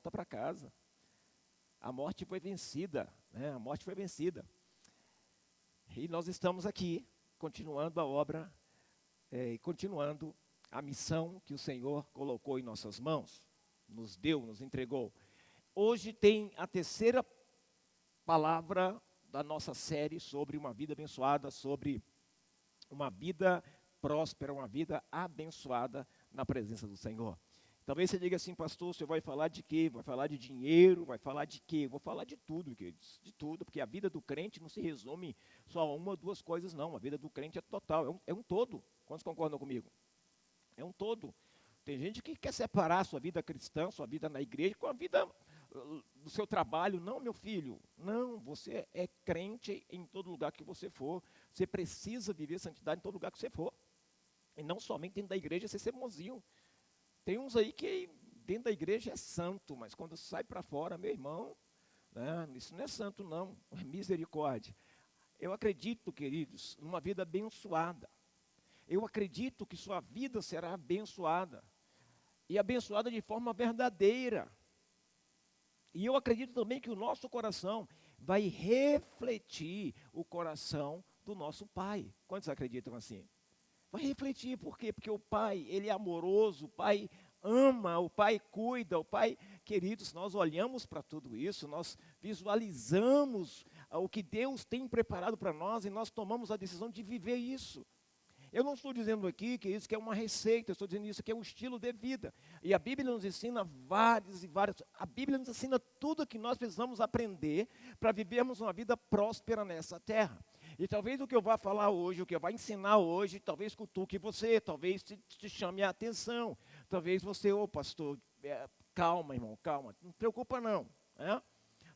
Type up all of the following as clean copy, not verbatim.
volta para casa. A morte foi vencida, né? A morte foi vencida. E nós estamos aqui, continuando a obra, e continuando a missão que o Senhor colocou em nossas mãos, nos deu, nos entregou. Hoje tem a terceira palavra da nossa série sobre uma vida abençoada, sobre uma vida próspera, uma vida abençoada na presença do Senhor. Talvez você diga assim, pastor, você vai falar de quê? Vai falar de dinheiro? Vai falar de quê? Eu vou falar de tudo, queridos, de tudo, porque a vida do crente não se resume só a uma ou duas coisas, não. A vida do crente é total, é um todo. Quantos concordam comigo? É um todo. Tem gente que quer separar a sua vida cristã, sua vida na igreja, com a vida do seu trabalho. Não, meu filho, não, você é crente em todo lugar que você for. Você precisa viver santidade em todo lugar que você for. E não somente dentro da igreja você ser bonzinho. Tem uns aí que dentro da igreja é santo, mas quando sai para fora, meu irmão, né, isso não é santo não, é misericórdia. Eu acredito, queridos, numa vida abençoada. Eu acredito que sua vida será abençoada. E abençoada de forma verdadeira. E eu acredito também que o nosso coração vai refletir o coração do nosso Pai. Quantos acreditam assim? Vai refletir, por quê? Porque o Pai, Ele é amoroso, o Pai ama, o Pai cuida, o Pai, queridos, nós olhamos para tudo isso, nós visualizamos o que Deus tem preparado para nós e nós tomamos a decisão de viver isso. Eu não estou dizendo aqui que isso que é uma receita, eu estou dizendo isso que é um estilo de vida. E a Bíblia nos ensina a Bíblia nos ensina tudo o que nós precisamos aprender para vivermos uma vida próspera nessa terra. E talvez o que eu vá falar hoje, o que eu vá ensinar hoje, talvez cutuque você, talvez te chame a atenção. Talvez você, pastor, calma, irmão, calma, não se preocupa não. Né?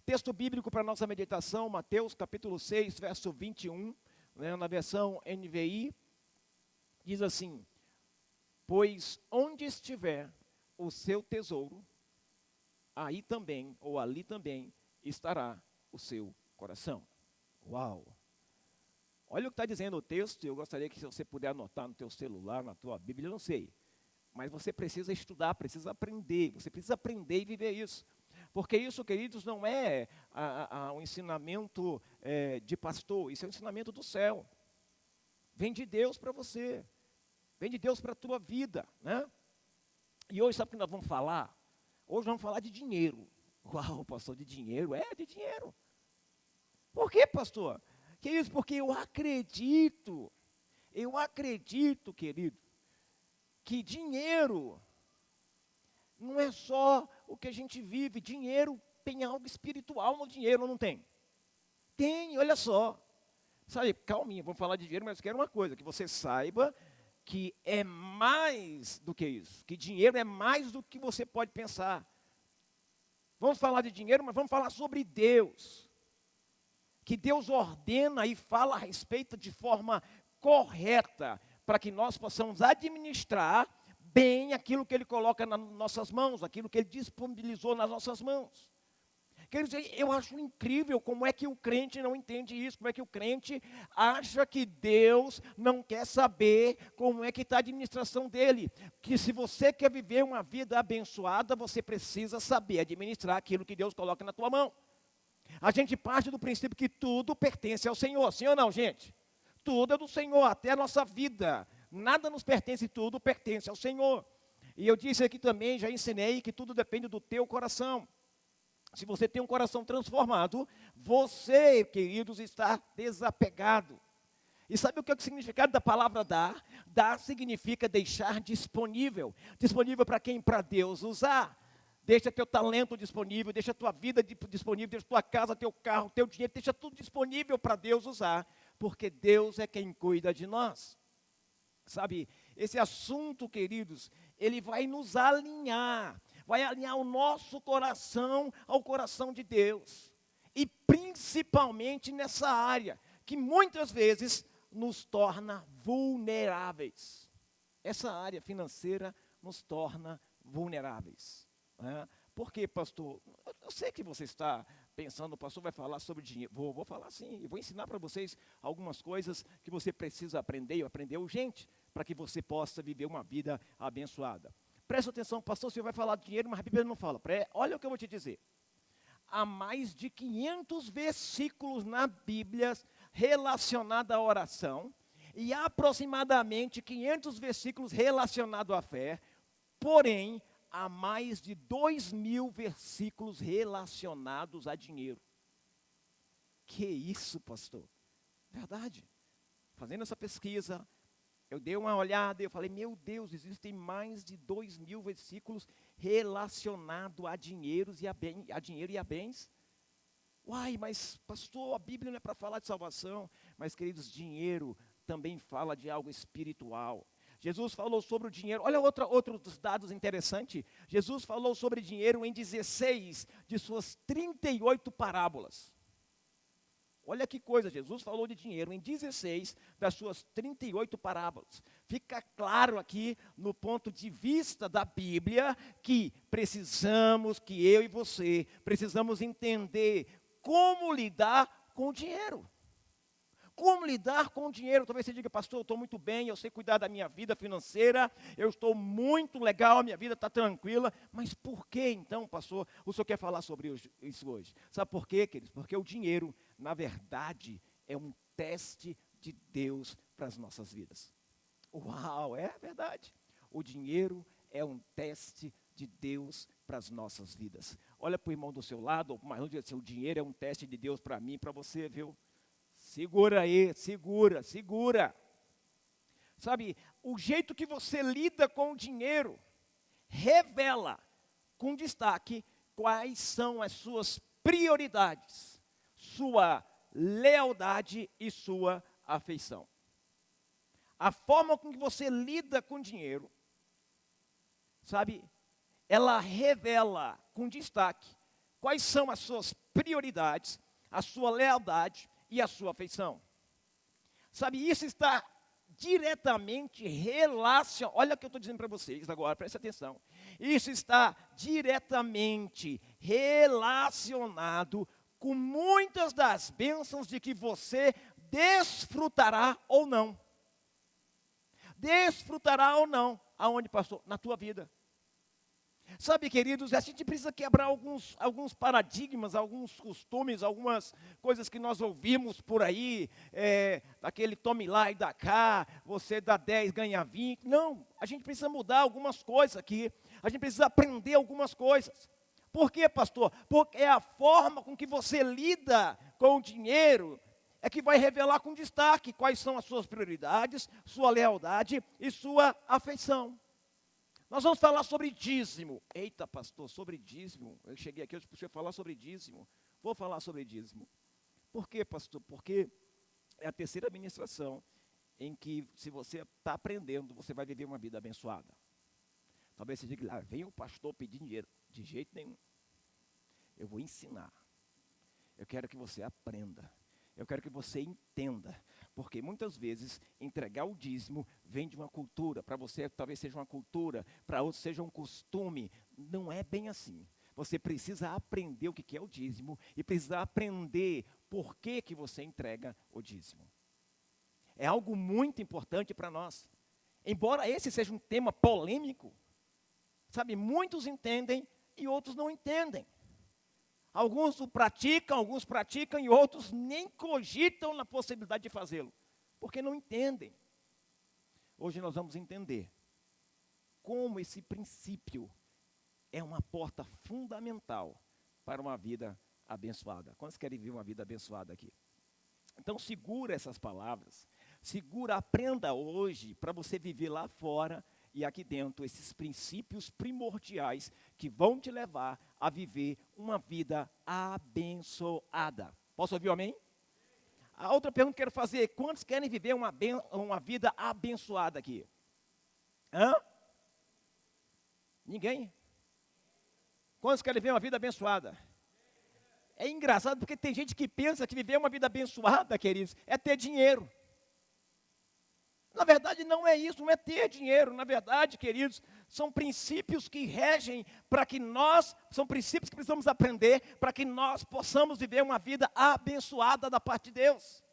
Texto bíblico para nossa meditação, Mateus capítulo 6, verso 21, né, na versão NVI, diz assim: pois onde estiver o seu tesouro, aí também, ou ali também, estará o seu coração. Uau! Olha o que está dizendo o texto, eu gostaria que você puder anotar no teu celular, na tua Bíblia, eu não sei. Mas você precisa estudar, precisa aprender, você precisa aprender e viver isso. Porque isso, queridos, não é um ensinamento de pastor, isso é um ensinamento do céu. Vem de Deus para você, vem de Deus para a tua vida, né? E hoje, sabe o que nós vamos falar? Hoje nós vamos falar de dinheiro. Uau, pastor, de dinheiro? É, de dinheiro. Por quê, pastor? Queridos, porque eu acredito, querido, que dinheiro não é só o que a gente vive, dinheiro tem algo espiritual no dinheiro, não tem? Tem, olha só. Sabe, calminha, vamos falar de dinheiro, mas eu quero uma coisa, que você saiba que é mais do que isso, que dinheiro é mais do que você pode pensar. Vamos falar de dinheiro, mas vamos falar sobre Deus. Que Deus ordena e fala a respeito de forma correta, para que nós possamos administrar bem aquilo que Ele coloca nas nossas mãos, aquilo que Ele disponibilizou nas nossas mãos. Quer dizer, eu acho incrível como é que o crente não entende isso, como é que o crente acha que Deus não quer saber como é que está a administração dele. Que se você quer viver uma vida abençoada, você precisa saber administrar aquilo que Deus coloca na tua mão. A gente parte do princípio que tudo pertence ao Senhor, sim ou não, gente? Tudo é do Senhor, até a nossa vida. Nada nos pertence, tudo pertence ao Senhor. E eu disse aqui também, já ensinei, que tudo depende do teu coração. Se você tem um coração transformado, você, queridos, está desapegado. E sabe o que é o significado da palavra dar? Dar significa deixar disponível. Disponível para quem? Para Deus usar. Deixa teu talento disponível, deixa tua vida disponível, deixa tua casa, teu carro, teu dinheiro, deixa tudo disponível para Deus usar, porque Deus é quem cuida de nós. Sabe, esse assunto, queridos, ele vai nos alinhar, vai alinhar o nosso coração ao coração de Deus. E principalmente nessa área, que muitas vezes nos torna vulneráveis. Essa área financeira nos torna vulneráveis. Por quê, pastor? Eu sei que você está pensando, o pastor vai falar sobre dinheiro. Vou falar sim, vou ensinar para vocês algumas coisas que você precisa aprender, e aprender urgente, para que você possa viver uma vida abençoada. presta atenção, pastor, o senhor vai falar de dinheiro, mas a Bíblia não fala. Olha o que eu vou te dizer. Há mais de 500 versículos na Bíblia relacionados à oração e aproximadamente 500 versículos relacionados à fé, porém, há mais de 2.000 versículos relacionados a dinheiro. Que isso, pastor? Verdade. Fazendo essa pesquisa, eu dei uma olhada e eu falei, meu Deus, existem mais de 2.000 versículos relacionados a dinheiro e a bens. Uai, mas pastor, a Bíblia não é para falar de salvação. Mas, queridos, dinheiro também fala de algo espiritual. Jesus falou sobre o dinheiro. Olha outro dos dados interessantes. Jesus falou sobre dinheiro em 16 de suas 38 parábolas. Olha que coisa, Jesus falou de dinheiro em 16 das suas 38 parábolas. Fica claro aqui, no ponto de vista da Bíblia, que que eu e você, precisamos entender como lidar com o dinheiro. Como lidar com o dinheiro? Talvez você diga, pastor, eu estou muito bem, eu sei cuidar da minha vida financeira, eu estou muito legal, a minha vida está tranquila. Mas por que então, pastor, o senhor quer falar sobre isso hoje? Sabe por quê, queridos? Porque o dinheiro, na verdade, é um teste de Deus para as nossas vidas. Uau, é verdade. O dinheiro é um teste de Deus para as nossas vidas. Olha para o irmão do seu lado, mas não diga assim, o dinheiro é um teste de Deus para mim e para você, viu? Segura aí, segura. Sabe, o jeito que você lida com o dinheiro revela com destaque quais são as suas prioridades, sua lealdade e sua afeição. A forma com que você lida com o dinheiro, sabe, ela revela com destaque quais são as suas prioridades, a sua lealdade e a sua afeição. Sabe, isso está diretamente relacionado, olha o que eu estou dizendo para vocês agora, preste atenção. Isso está diretamente relacionado com muitas das bênçãos de que você desfrutará ou não. Desfrutará ou não. Aonde, pastor? Na tua vida. Sabe, queridos, a gente precisa quebrar alguns paradigmas, alguns costumes, algumas coisas que nós ouvimos por aí, aquele tome lá e dá cá, você dá 10, ganha 20. Não, a gente precisa mudar algumas coisas aqui, a gente precisa aprender algumas coisas. Por quê, pastor? Porque é a forma com que você lida com o dinheiro é que vai revelar com destaque quais são as suas prioridades, sua lealdade e sua afeição. Nós vamos falar sobre dízimo. Eita, pastor, sobre dízimo. Eu cheguei aqui, eu puxei falar sobre dízimo. Vou falar sobre dízimo. Por quê, pastor? Porque é a terceira ministração em que, se você está aprendendo, você vai viver uma vida abençoada. Talvez você diga, vem o pastor pedir dinheiro. De jeito nenhum. Eu vou ensinar. Eu quero que você aprenda. Eu quero que você entenda. Porque muitas vezes entregar o dízimo vem de uma cultura. Para você talvez seja uma cultura, para outros seja um costume. Não é bem assim. Você precisa aprender o que é o dízimo e precisa aprender por que você entrega o dízimo. É algo muito importante para nós. Embora esse seja um tema polêmico, sabe, muitos entendem e outros não entendem. Alguns praticam e outros nem cogitam na possibilidade de fazê-lo, porque não entendem. Hoje nós vamos entender como esse princípio é uma porta fundamental para uma vida abençoada. Quantos querem viver uma vida abençoada aqui? Então segura essas palavras, aprenda hoje para você viver lá fora e aqui dentro esses princípios primordiais que vão te levar a viver uma vida abençoada. Posso ouvir um amém? A outra pergunta que eu quero fazer é, quantos querem viver uma vida abençoada aqui? Hã? Ninguém? Quantos querem viver uma vida abençoada? É engraçado porque tem gente que pensa que viver uma vida abençoada, queridos, é ter dinheiro. Na verdade, não é isso, não é ter dinheiro. Na verdade, queridos, são princípios que regem são princípios que precisamos aprender para que nós possamos viver uma vida abençoada da parte de Deus.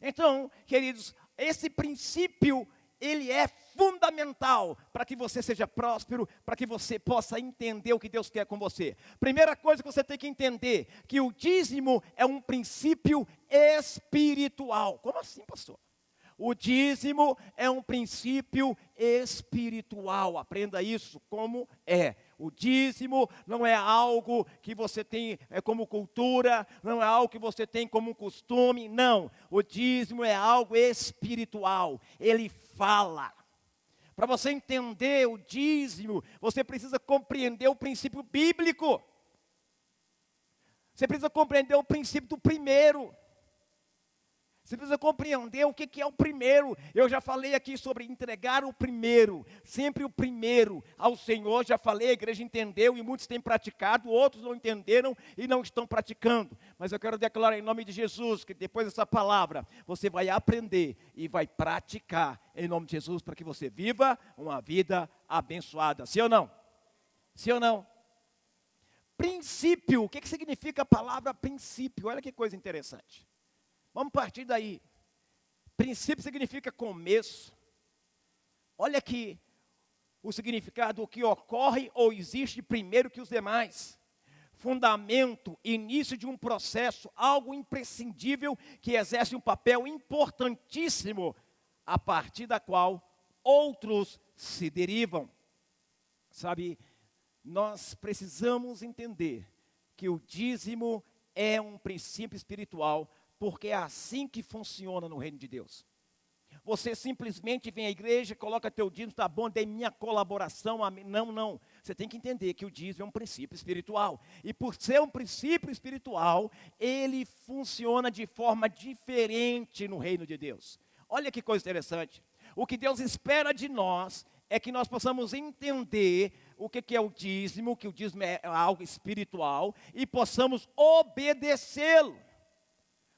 Então, queridos, esse princípio ele é fundamental para que você seja próspero, para que você possa entender o que Deus quer com você. Primeira coisa que você tem que entender, que o dízimo é um princípio espiritual. Como assim, pastor? O dízimo é um princípio espiritual, aprenda isso como é. O dízimo não é algo que você tem como cultura, não é algo que você tem como costume, não. O dízimo é algo espiritual, ele fala. Para você entender o dízimo, você precisa compreender o princípio bíblico. Você precisa compreender o princípio do primeiro. Você precisa compreender o que é o primeiro. Eu já falei aqui sobre entregar o primeiro, sempre o primeiro ao Senhor. Já falei, a igreja entendeu e muitos têm praticado, outros não entenderam e não estão praticando. Mas eu quero declarar em nome de Jesus, que depois dessa palavra, você vai aprender e vai praticar em nome de Jesus, para que você viva uma vida abençoada. Sim ou não? Sim ou não? Princípio, o que significa a palavra princípio? Olha que coisa interessante. Vamos partir daí. Princípio significa começo. Olha aqui o significado, o que ocorre ou existe primeiro que os demais. Fundamento, início de um processo, algo imprescindível que exerce um papel importantíssimo, a partir da qual outros se derivam. Sabe, nós precisamos entender que o dízimo é um princípio espiritual, porque é assim que funciona no reino de Deus. Você simplesmente vem à igreja, coloca teu dízimo, tá bom, dei minha colaboração, amém. Não. Você tem que entender que o dízimo é um princípio espiritual. E por ser um princípio espiritual, ele funciona de forma diferente no reino de Deus. Olha que coisa interessante. O que Deus espera de nós é que nós possamos entender o que é o dízimo, que o dízimo é algo espiritual, e possamos obedecê-lo.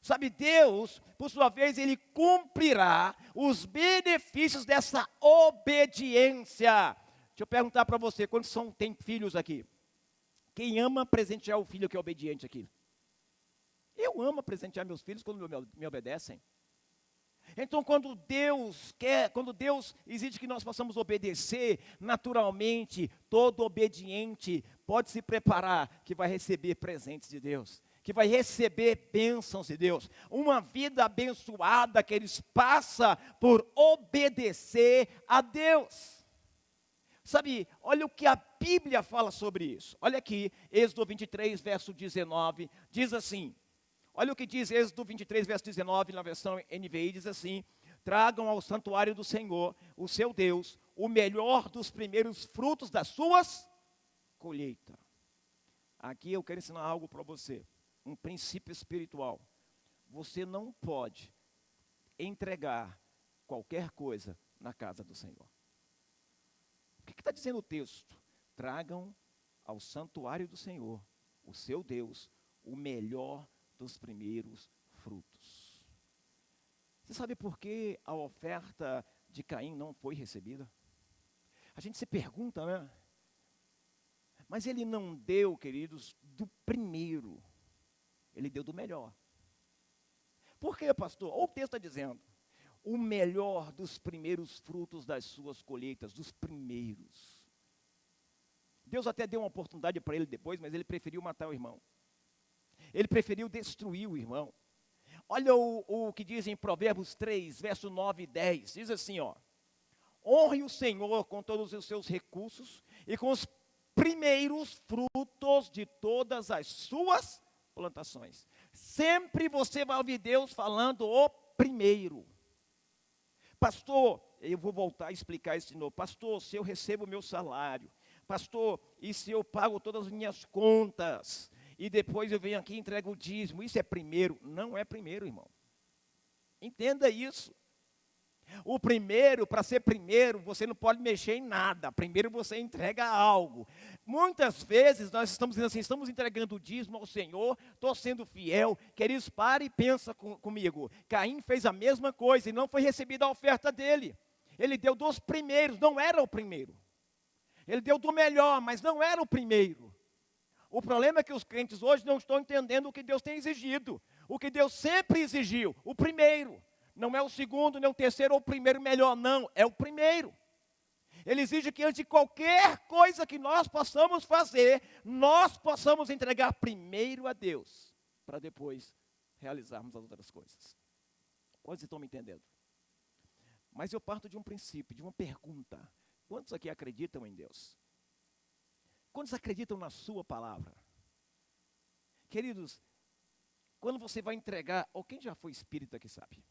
Sabe, Deus, por sua vez, Ele cumprirá os benefícios dessa obediência. Deixa eu perguntar para você, quantos tem filhos aqui? Quem ama presentear o filho que é obediente aqui? Eu amo presentear meus filhos quando me obedecem. Então, quando Deus exige que nós possamos obedecer, naturalmente, todo obediente pode se preparar que vai receber presentes de Deus, que vai receber bênçãos de Deus. Uma vida abençoada que eles passam por obedecer a Deus. Sabe, olha o que a Bíblia fala sobre isso. Olha aqui, Êxodo 23, verso 19, diz assim. Olha o que diz Êxodo 23, verso 19, na versão NVI, diz assim: tragam ao santuário do Senhor, o seu Deus, o melhor dos primeiros frutos das suas colheitas. Aqui eu quero ensinar algo para você, um princípio espiritual. Você não pode entregar qualquer coisa na casa do Senhor. O que está dizendo o texto? Tragam ao santuário do Senhor, o seu Deus, o melhor dos primeiros frutos. Você sabe por que a oferta de Caim não foi recebida? A gente se pergunta, né? Mas ele não deu, queridos, do primeiro. Ele deu do melhor. Por quê, pastor? Olha o texto está dizendo. O melhor dos primeiros frutos das suas colheitas, dos primeiros. Deus até deu uma oportunidade para ele depois, mas ele preferiu matar o irmão. Ele preferiu destruir o irmão. Olha o que diz em Provérbios 3, verso 9 e 10. Diz assim, ó. Honre o Senhor com todos os seus recursos e com os primeiros frutos de todas as suas plantações. Sempre você vai ouvir Deus falando o primeiro. Pastor, eu vou voltar a explicar isso de novo. Pastor, se eu recebo o meu salário. Pastor, e se eu pago todas as minhas contas? E depois eu venho aqui e entrego o dízimo. Isso é primeiro? Não é primeiro, irmão. Entenda isso. O primeiro, para ser primeiro, você não pode mexer em nada. Primeiro você entrega algo. Muitas vezes nós estamos dizendo assim, estamos entregando o dízimo ao Senhor, estou sendo fiel. Queridos, pare e pensa comigo. Caim fez a mesma coisa e não foi recebida a oferta dele. Ele deu dos primeiros, não era o primeiro. Ele deu do melhor, mas não era o primeiro. O problema é que os crentes hoje não estão entendendo o que Deus tem exigido. O que Deus sempre exigiu, o primeiro. Não é o segundo, nem o terceiro ou o primeiro melhor, não. É o primeiro. Ele exige que antes de qualquer coisa que nós possamos fazer, nós possamos entregar primeiro a Deus, para depois realizarmos as outras coisas. Quantos estão me entendendo? Mas eu parto de um princípio, de uma pergunta. Quantos aqui acreditam em Deus? Quantos acreditam na sua palavra? Queridos, quando você vai entregar, ou quem já foi espírita aqui sabe,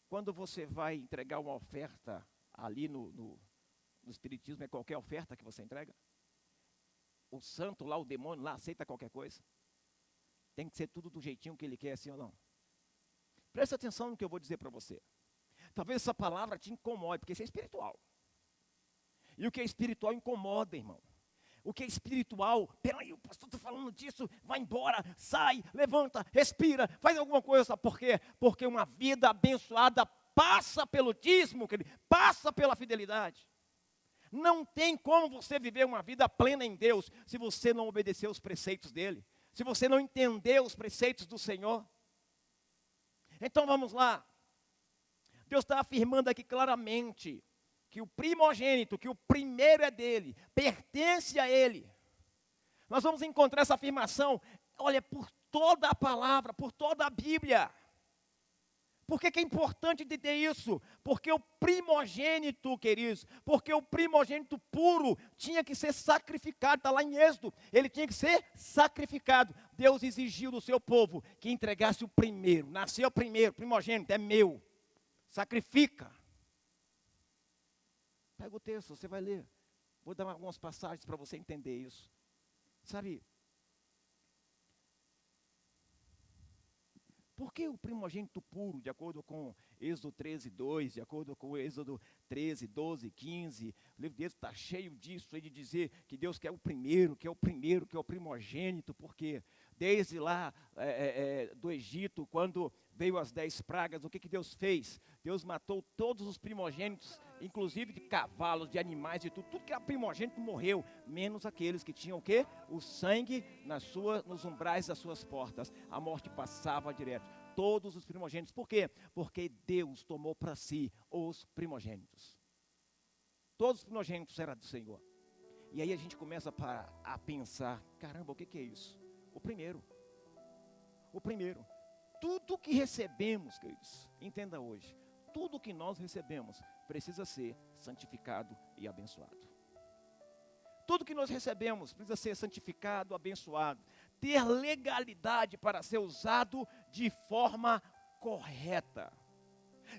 quando você vai entregar uma oferta ali no espiritismo, é qualquer oferta que você entrega, o santo lá, o demônio lá, aceita qualquer coisa. Tem que ser tudo do jeitinho que ele quer, assim ou não. Presta atenção no que eu vou dizer para você. Talvez essa palavra te incomode, porque isso é espiritual. E o que é espiritual incomoda, irmão. O que é espiritual, peraí, o pastor está falando disso, vai embora, sai, levanta, respira, faz alguma coisa, sabe por quê? Porque uma vida abençoada passa pelo dízimo, querido, passa pela fidelidade. Não tem como você viver uma vida plena em Deus, se você não obedecer os preceitos dEle, se você não entender os preceitos do Senhor. Então vamos lá, Deus está afirmando aqui claramente, que o primogênito, que o primeiro é dele, pertence a ele. Nós vamos encontrar essa afirmação, olha, por toda a palavra, por toda a Bíblia. Por que é importante entender isso? Porque o primogênito, queridos, porque o primogênito puro tinha que ser sacrificado, está lá em Êxodo, ele tinha que ser sacrificado. Deus exigiu do seu povo que entregasse o primeiro, nasceu o primeiro, primogênito, é meu, sacrifica. Pega o texto, você vai ler. Vou dar algumas passagens para você entender isso. Sabe? Por que o primogênito puro, de acordo com Êxodo 13, 2, de acordo com Êxodo 13, 12, 15, o livro de Êxodo está cheio disso, de dizer que Deus quer o primeiro, que é o primeiro, que é o primogênito, porque desde lá do Egito, quando veio as 10 pragas, o que Deus fez? Deus matou todos os primogênitos, inclusive de cavalos, de animais, de tudo que era primogênito morreu, menos aqueles que tinham o quê? O sangue nos umbrais das suas portas. A morte passava direto. Todos os primogênitos. Por quê? Porque Deus tomou para si os primogênitos. Todos os primogênitos eram do Senhor. E aí a gente começa a pensar, caramba, o que é isso? O primeiro. O primeiro. Tudo que recebemos, queridos, entenda hoje, tudo que nós recebemos precisa ser santificado e abençoado. Tudo que nós recebemos precisa ser santificado, abençoado, ter legalidade para ser usado de forma correta.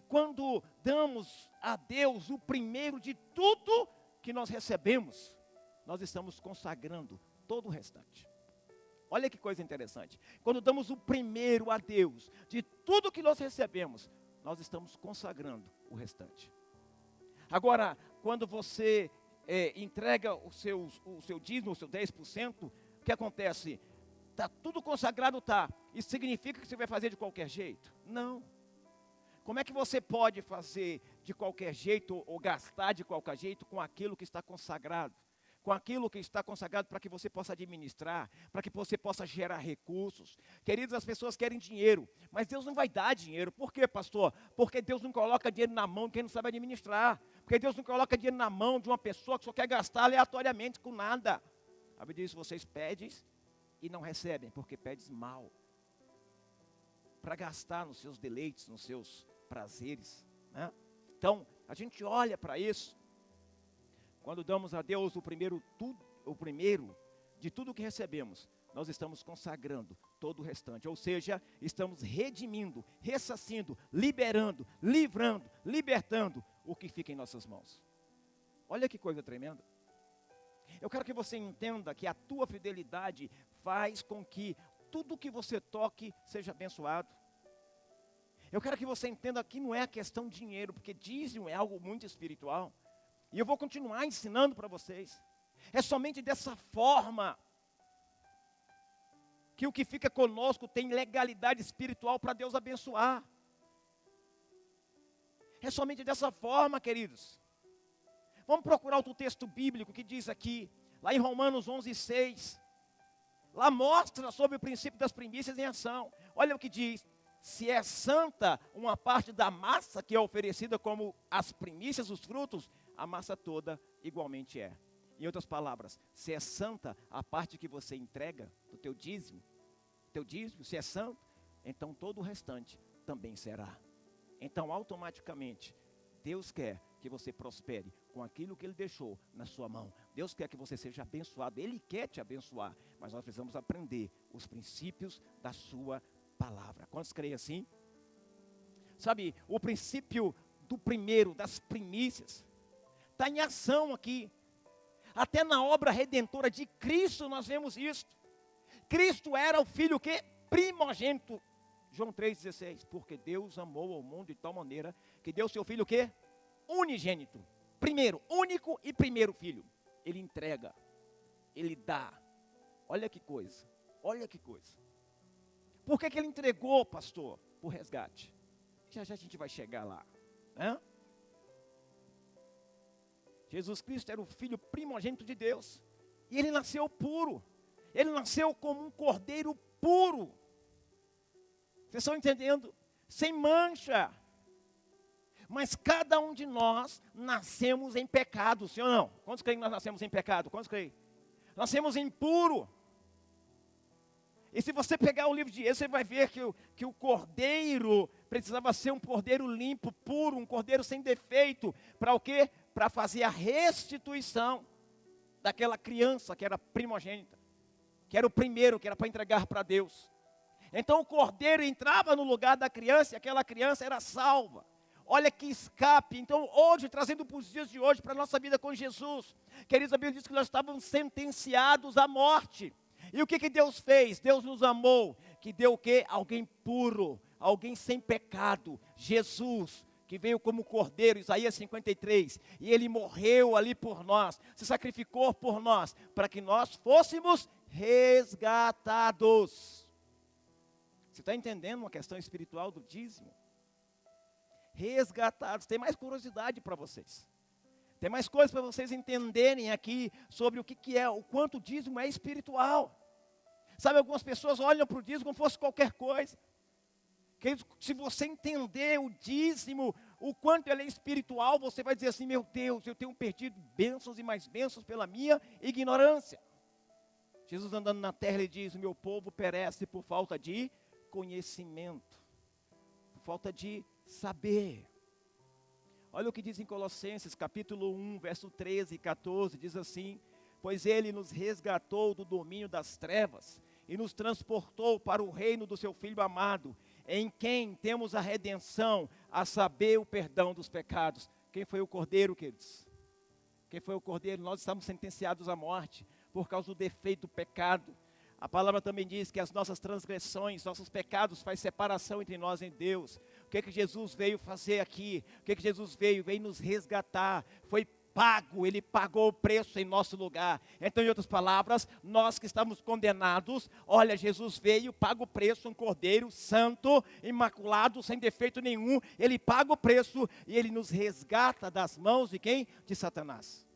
Quando damos a Deus o primeiro de tudo que nós recebemos, nós estamos consagrando todo o restante. Olha que coisa interessante. Quando damos o primeiro a Deus de tudo que nós recebemos, nós estamos consagrando o restante. Agora, quando você entrega o seu dízimo, o seu 10%, o que acontece? Está tudo consagrado, tá. Isso significa que você vai fazer de qualquer jeito? Não. Como é que você pode fazer de qualquer jeito ou gastar de qualquer jeito com aquilo que está consagrado? Com aquilo que está consagrado para que você possa administrar, para que você possa gerar recursos. Queridos, as pessoas querem dinheiro, mas Deus não vai dar dinheiro. Por quê, pastor? Porque Deus não coloca dinheiro na mão de quem não sabe administrar. Porque Deus não coloca dinheiro na mão de uma pessoa que só quer gastar aleatoriamente com nada. A Bíblia diz, vocês pedem e não recebem, porque pedem mal. Para gastar nos seus deleites, nos seus prazeres, né? Então, a gente olha para isso. Quando damos a Deus o primeiro de tudo que recebemos, nós estamos consagrando todo o restante. Ou seja, estamos redimindo, ressarcindo, liberando, livrando, libertando o que fica em nossas mãos. Olha que coisa tremenda. Eu quero que você entenda que a tua fidelidade faz com que tudo que você toque seja abençoado. Eu quero que você entenda que não é a questão de dinheiro, porque dízimo é algo muito espiritual. E eu vou continuar ensinando para vocês. É somente dessa forma que o que fica conosco tem legalidade espiritual para Deus abençoar. É somente dessa forma, queridos. Vamos procurar outro texto bíblico que diz aqui, lá em Romanos 11:6. Lá mostra sobre o princípio das primícias em ação. Olha o que diz. Se é santa uma parte da massa que é oferecida como as primícias, os frutos, a massa toda igualmente é. Em outras palavras, se é santa a parte que você entrega do teu dízimo, se é santo, então todo o restante também será. Então, automaticamente, Deus quer que você prospere com aquilo que Ele deixou na sua mão. Deus quer que você seja abençoado, Ele quer te abençoar, mas nós precisamos aprender os princípios da sua palavra. Quantos creem assim? Sabe, o princípio do primeiro, das primícias, está em ação aqui. Até na obra redentora de Cristo nós vemos isso. Cristo era o filho que? Primogênito. João 3,16. Porque Deus amou ao mundo de tal maneira que deu seu filho o quê? Unigênito. Primeiro, único e primeiro filho. Ele entrega, ele dá. Olha que coisa, olha que coisa. Por que ele entregou, pastor? Por resgate. Já já a gente vai chegar lá, né? Jesus Cristo era o filho primogênito de Deus. E ele nasceu puro. Ele nasceu como um cordeiro puro. Vocês estão entendendo? Sem mancha. Mas cada um de nós nascemos em pecado, sim ou não? Quantos creem que nós nascemos em pecado? Quantos creem? Nascemos impuro. E se você pegar o livro de Êxodo, você vai ver que o cordeiro precisava ser um cordeiro limpo, puro, um cordeiro sem defeito. Para o quê? Para fazer a restituição daquela criança que era primogênita, que era o primeiro, que era para entregar para Deus. Então o cordeiro entrava no lugar da criança e aquela criança era salva. Olha que escape. Então hoje, trazendo para os dias de hoje, para a nossa vida com Jesus, queridos, a Bíblia diz que nós estávamos sentenciados à morte. E o que Deus fez? Deus nos amou, que deu o quê? Alguém puro, alguém sem pecado, Jesus, que veio como cordeiro, Isaías 53, e ele morreu ali por nós, se sacrificou por nós, para que nós fôssemos resgatados. Você está entendendo uma questão espiritual do dízimo? Resgatados. Tem mais curiosidade para vocês. Tem mais coisas para vocês entenderem aqui sobre o que é, o quanto o dízimo é espiritual. Sabe, algumas pessoas olham para o dízimo como fosse qualquer coisa. Se você entender o dízimo, o quanto ele é espiritual, você vai dizer assim: meu Deus, eu tenho perdido bênçãos e mais bênçãos pela minha ignorância. Jesus andando na terra, ele diz: o meu povo perece por falta de conhecimento, por falta de saber. Olha o que diz em Colossenses, capítulo 1, verso 13 e 14, diz assim: pois ele nos resgatou do domínio das trevas e nos transportou para o reino do seu Filho amado, em quem temos a redenção, a saber, o perdão dos pecados. Quem foi o cordeiro, queridos? Quem foi o cordeiro? Nós estamos sentenciados à morte por causa do defeito do pecado. A palavra também diz que as nossas transgressões, nossos pecados faz separação entre nós e Deus. O que Jesus veio fazer aqui? O que Jesus veio? Veio nos resgatar. Foi pago, Ele pagou o preço em nosso lugar. Então, em outras palavras, nós que estamos condenados, olha, Jesus veio, paga o preço, um cordeiro santo, imaculado, sem defeito nenhum. Ele paga o preço e Ele nos resgata das mãos de quem? De Satanás.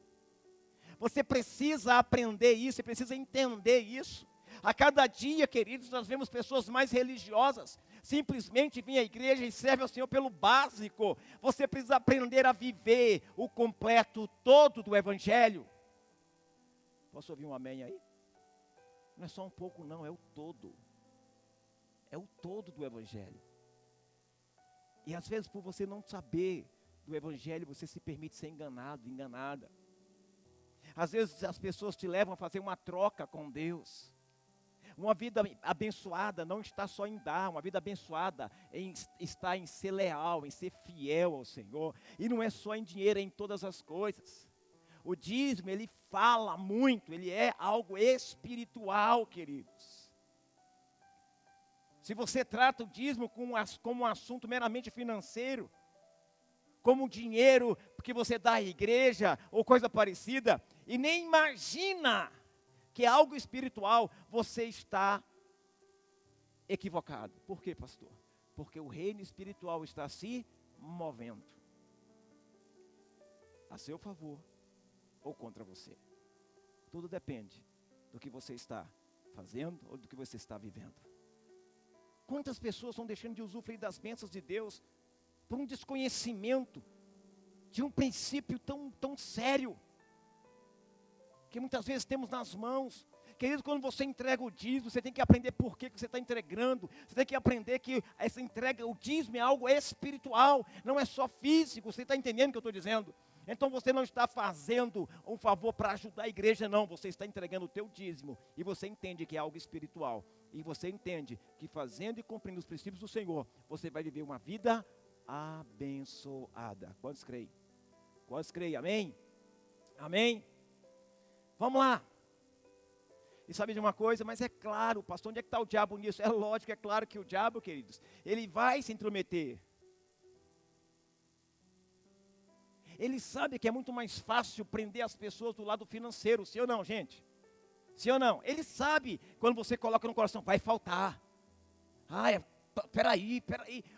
Você precisa aprender isso, você precisa entender isso. A cada dia, queridos, nós vemos pessoas mais religiosas, simplesmente vêm à igreja e servem ao Senhor pelo básico. Você precisa aprender a viver o completo todo do Evangelho. Posso ouvir um amém aí? Não é só um pouco não, é o todo. É o todo do Evangelho. E às vezes, por você não saber do Evangelho, você se permite ser enganado, enganada. Às vezes as pessoas te levam a fazer uma troca com Deus. Uma vida abençoada não está só em dar, uma vida abençoada está em ser leal, em ser fiel ao Senhor. E não é só em dinheiro, é em todas as coisas. O dízimo, ele fala muito, ele é algo espiritual, queridos. Se você trata o dízimo como um assunto meramente financeiro, como dinheiro que você dá à igreja ou coisa parecida, e nem imagina que é algo espiritual, você está equivocado. Por quê, pastor? Porque o reino espiritual está se movendo a seu favor ou contra você. Tudo depende do que você está fazendo ou do que você está vivendo. Quantas pessoas estão deixando de usufruir das bênçãos de Deus por um desconhecimento de um princípio tão sério, que muitas vezes temos nas mãos. Querido, quando você entrega o dízimo, você tem que aprender por que você está entregando. Você tem que aprender que essa entrega, o dízimo é algo espiritual, não é só físico. Você está entendendo o que eu estou dizendo? Então você não está fazendo um favor para ajudar a igreja, não. Você está entregando o teu dízimo e você entende que é algo espiritual. E você entende que fazendo e cumprindo os princípios do Senhor, você vai viver uma vida abençoada. Quantos creem? Quantos creem? Amém? Amém? Vamos lá. E sabe de uma coisa? Mas é claro, pastor, onde é que está o diabo nisso? É lógico, é claro que o diabo, queridos, ele vai se intrometer. Ele sabe que é muito mais fácil prender as pessoas do lado financeiro, sim ou não, gente? Sim ou não? Ele sabe, quando você coloca no coração, vai faltar. Peraí.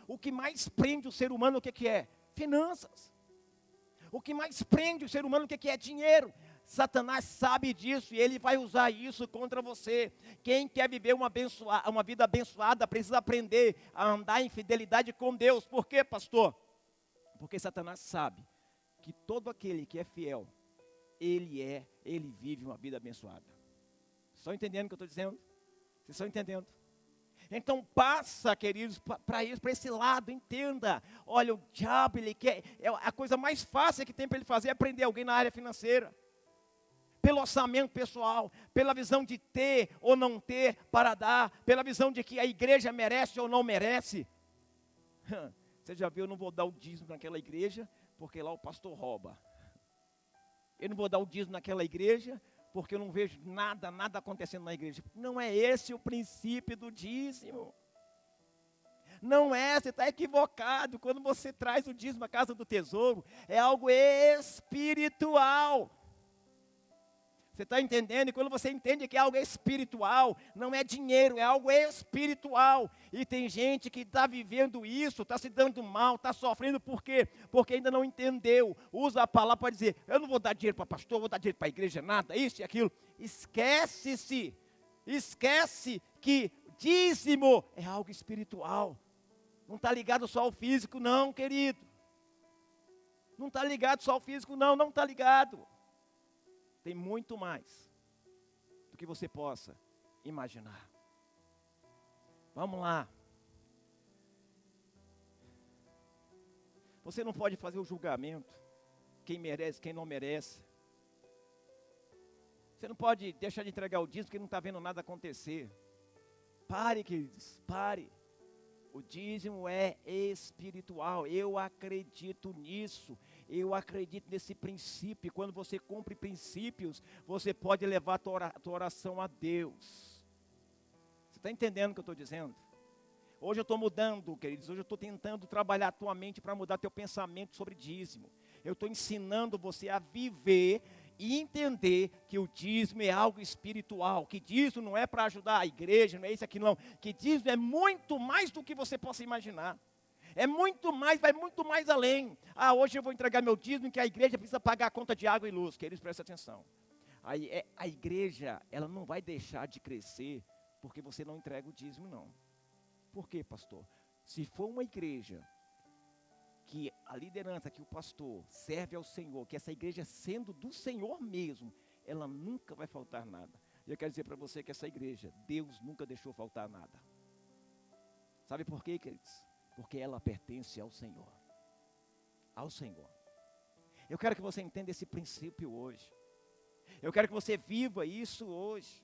O que mais prende o ser humano, o que é? Finanças. O que mais prende o ser humano, o que é? Dinheiro. Satanás sabe disso e ele vai usar isso contra você. Quem quer viver uma vida abençoada precisa aprender a andar em fidelidade com Deus. Por quê, pastor? Porque Satanás sabe que todo aquele que é fiel, ele vive uma vida abençoada. Vocês estão entendendo o que eu estou dizendo? Vocês estão entendendo? Então passa, queridos, para esse lado, entenda. Olha, o diabo, ele quer, a coisa mais fácil que tem para ele fazer é prender alguém na área financeira. Pelo orçamento pessoal, pela visão de ter ou não ter para dar, pela visão de que a igreja merece ou não merece. Você já viu, eu não vou dar o dízimo naquela igreja, porque lá o pastor rouba. Eu não vou dar o dízimo naquela igreja, porque eu não vejo nada acontecendo na igreja. Não é esse o princípio do dízimo. Não é, você está equivocado. Quando você traz o dízimo à casa do tesouro, é algo espiritual. Você está entendendo? E quando você entende que é algo espiritual, não é dinheiro, é algo espiritual. E tem gente que está vivendo isso, está se dando mal, está sofrendo, por quê? Porque ainda não entendeu. Usa a palavra para dizer, eu não vou dar dinheiro para pastor, vou dar dinheiro para a igreja, nada, isso e aquilo. Esquece que dízimo é algo espiritual. Não está ligado só ao físico, não, querido. Não está ligado só ao físico, não está ligado. Tem muito mais do que você possa imaginar. Vamos lá. Você não pode fazer o julgamento. Quem merece, quem não merece. Você não pode deixar de entregar o dízimo porque não está vendo nada acontecer. Pare, queridos, pare. O dízimo é espiritual, eu acredito nisso, eu acredito nesse princípio. Quando você cumpre princípios, você pode levar a tua oração a Deus. Você está entendendo o que eu estou dizendo? Hoje eu estou mudando, queridos, hoje eu estou tentando trabalhar a tua mente para mudar teu pensamento sobre dízimo. Eu estou ensinando você a viver e entender que o dízimo é algo espiritual, que dízimo não é para ajudar a igreja, não é isso aqui não, que dízimo é muito mais do que você possa imaginar, é muito mais, vai muito mais além. Hoje eu vou entregar meu dízimo que a igreja precisa pagar a conta de água e luz, queridos, prestem atenção. A igreja, ela não vai deixar de crescer porque você não entrega o dízimo, não. Por quê, pastor? Se for uma igreja que a liderança, que o pastor serve ao Senhor, que essa igreja sendo do Senhor mesmo, ela nunca vai faltar nada. Eu quero dizer para você que essa igreja, Deus nunca deixou faltar nada. Sabe por quê, queridos? Porque ela pertence ao Senhor. Ao Senhor. Eu quero que você entenda esse princípio hoje. Eu quero que você viva isso hoje.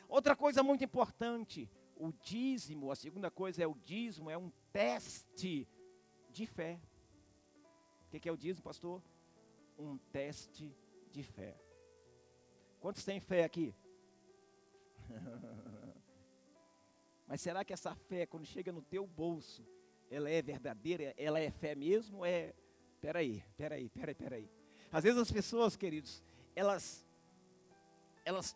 Outra coisa muito importante, o dízimo, a segunda coisa é o dízimo, é um teste de fé. O que é o dízimo, pastor? Um teste de fé. Quantos têm fé aqui? Mas será que essa fé, quando chega no teu bolso, ela é verdadeira? Ela é fé mesmo? Peraí. Às vezes as pessoas, queridos, elas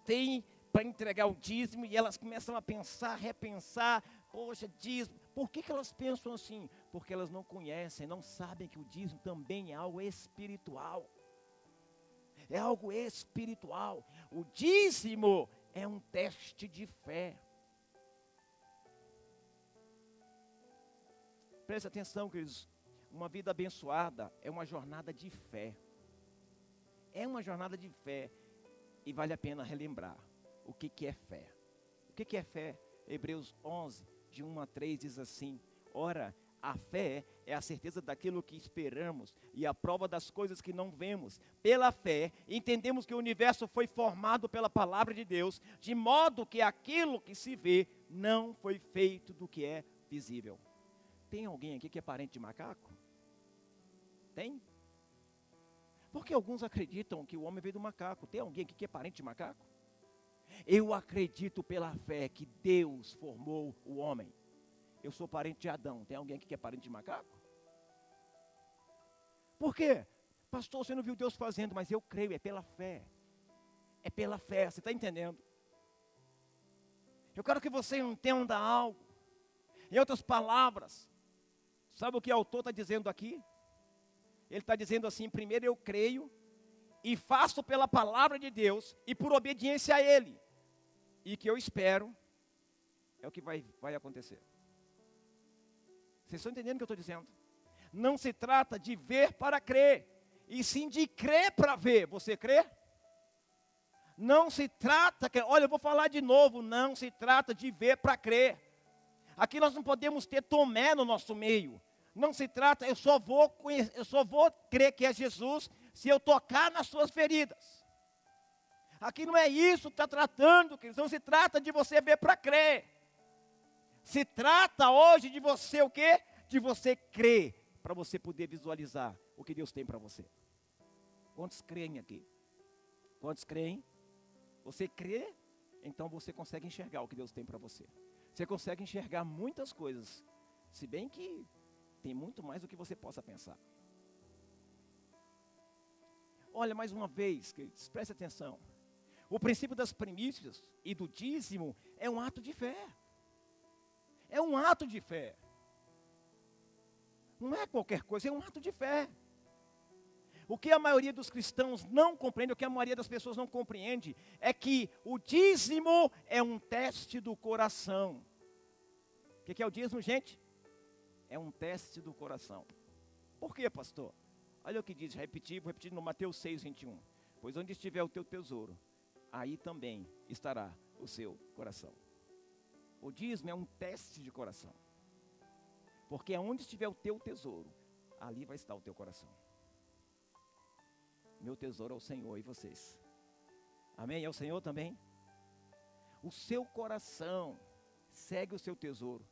têm para entregar o dízimo e elas começam a pensar, repensar, poxa, dízimo. Por que elas pensam assim? Porque elas não conhecem, não sabem que o dízimo também é algo espiritual. É algo espiritual. O dízimo é um teste de fé. Preste atenção, queridos. Uma vida abençoada é uma jornada de fé. É uma jornada de fé. E vale a pena relembrar o que é fé. O que é fé? Hebreus 11, de 1 a 3 diz assim: ora, a fé é a certeza daquilo que esperamos e a prova das coisas que não vemos. Pela fé, entendemos que o universo foi formado pela palavra de Deus, de modo que aquilo que se vê não foi feito do que é visível. Tem alguém aqui que é parente de macaco? Tem? Porque alguns acreditam que o homem veio do macaco. Tem alguém aqui que é parente de macaco? Eu acredito pela fé que Deus formou o homem. Eu sou parente de Adão. Tem alguém aqui que é parente de macaco? Por quê? Pastor, você não viu Deus fazendo, mas eu creio, é pela fé. É pela fé, você está entendendo? Eu quero que você entenda algo. Em outras palavras, sabe o que o autor está dizendo aqui? Ele está dizendo assim: primeiro eu creio e faço pela palavra de Deus e por obediência a Ele. E que eu espero é o que vai acontecer. Vocês estão entendendo o que eu estou dizendo? Não se trata de ver para crer, e sim de crer para ver. Você crê? Não se trata, olha, eu vou falar de novo, não se trata de ver para crer. Aqui nós não podemos ter Tomé no nosso meio. Não se trata, eu só vou crer que é Jesus se eu tocar nas suas feridas. Aqui não é isso que está tratando, queridos. Não se trata de você ver para crer. Se trata hoje de você o quê? De você crer, para você poder visualizar o que Deus tem para você. Quantos creem aqui? Quantos creem? Você crê, então você consegue enxergar o que Deus tem para você. Você consegue enxergar muitas coisas, se bem que tem muito mais do que você possa pensar. Olha, mais uma vez, queridos, preste atenção. O princípio das primícias e do dízimo é um ato de fé. É um ato de fé. Não é qualquer coisa, é um ato de fé. O que a maioria dos cristãos não compreende, o que a maioria das pessoas não compreende, é que o dízimo é um teste do coração. O que é o dízimo, gente? É um teste do coração. Por quê, pastor? Olha o que diz, vou repetir no Mateus 6, 21. Pois onde estiver o teu tesouro, aí também estará o seu coração. O dízimo é um teste de coração. Porque onde estiver o teu tesouro, ali vai estar o teu coração. Meu tesouro é o Senhor e vocês. Amém? É o Senhor também? O seu coração segue o seu tesouro.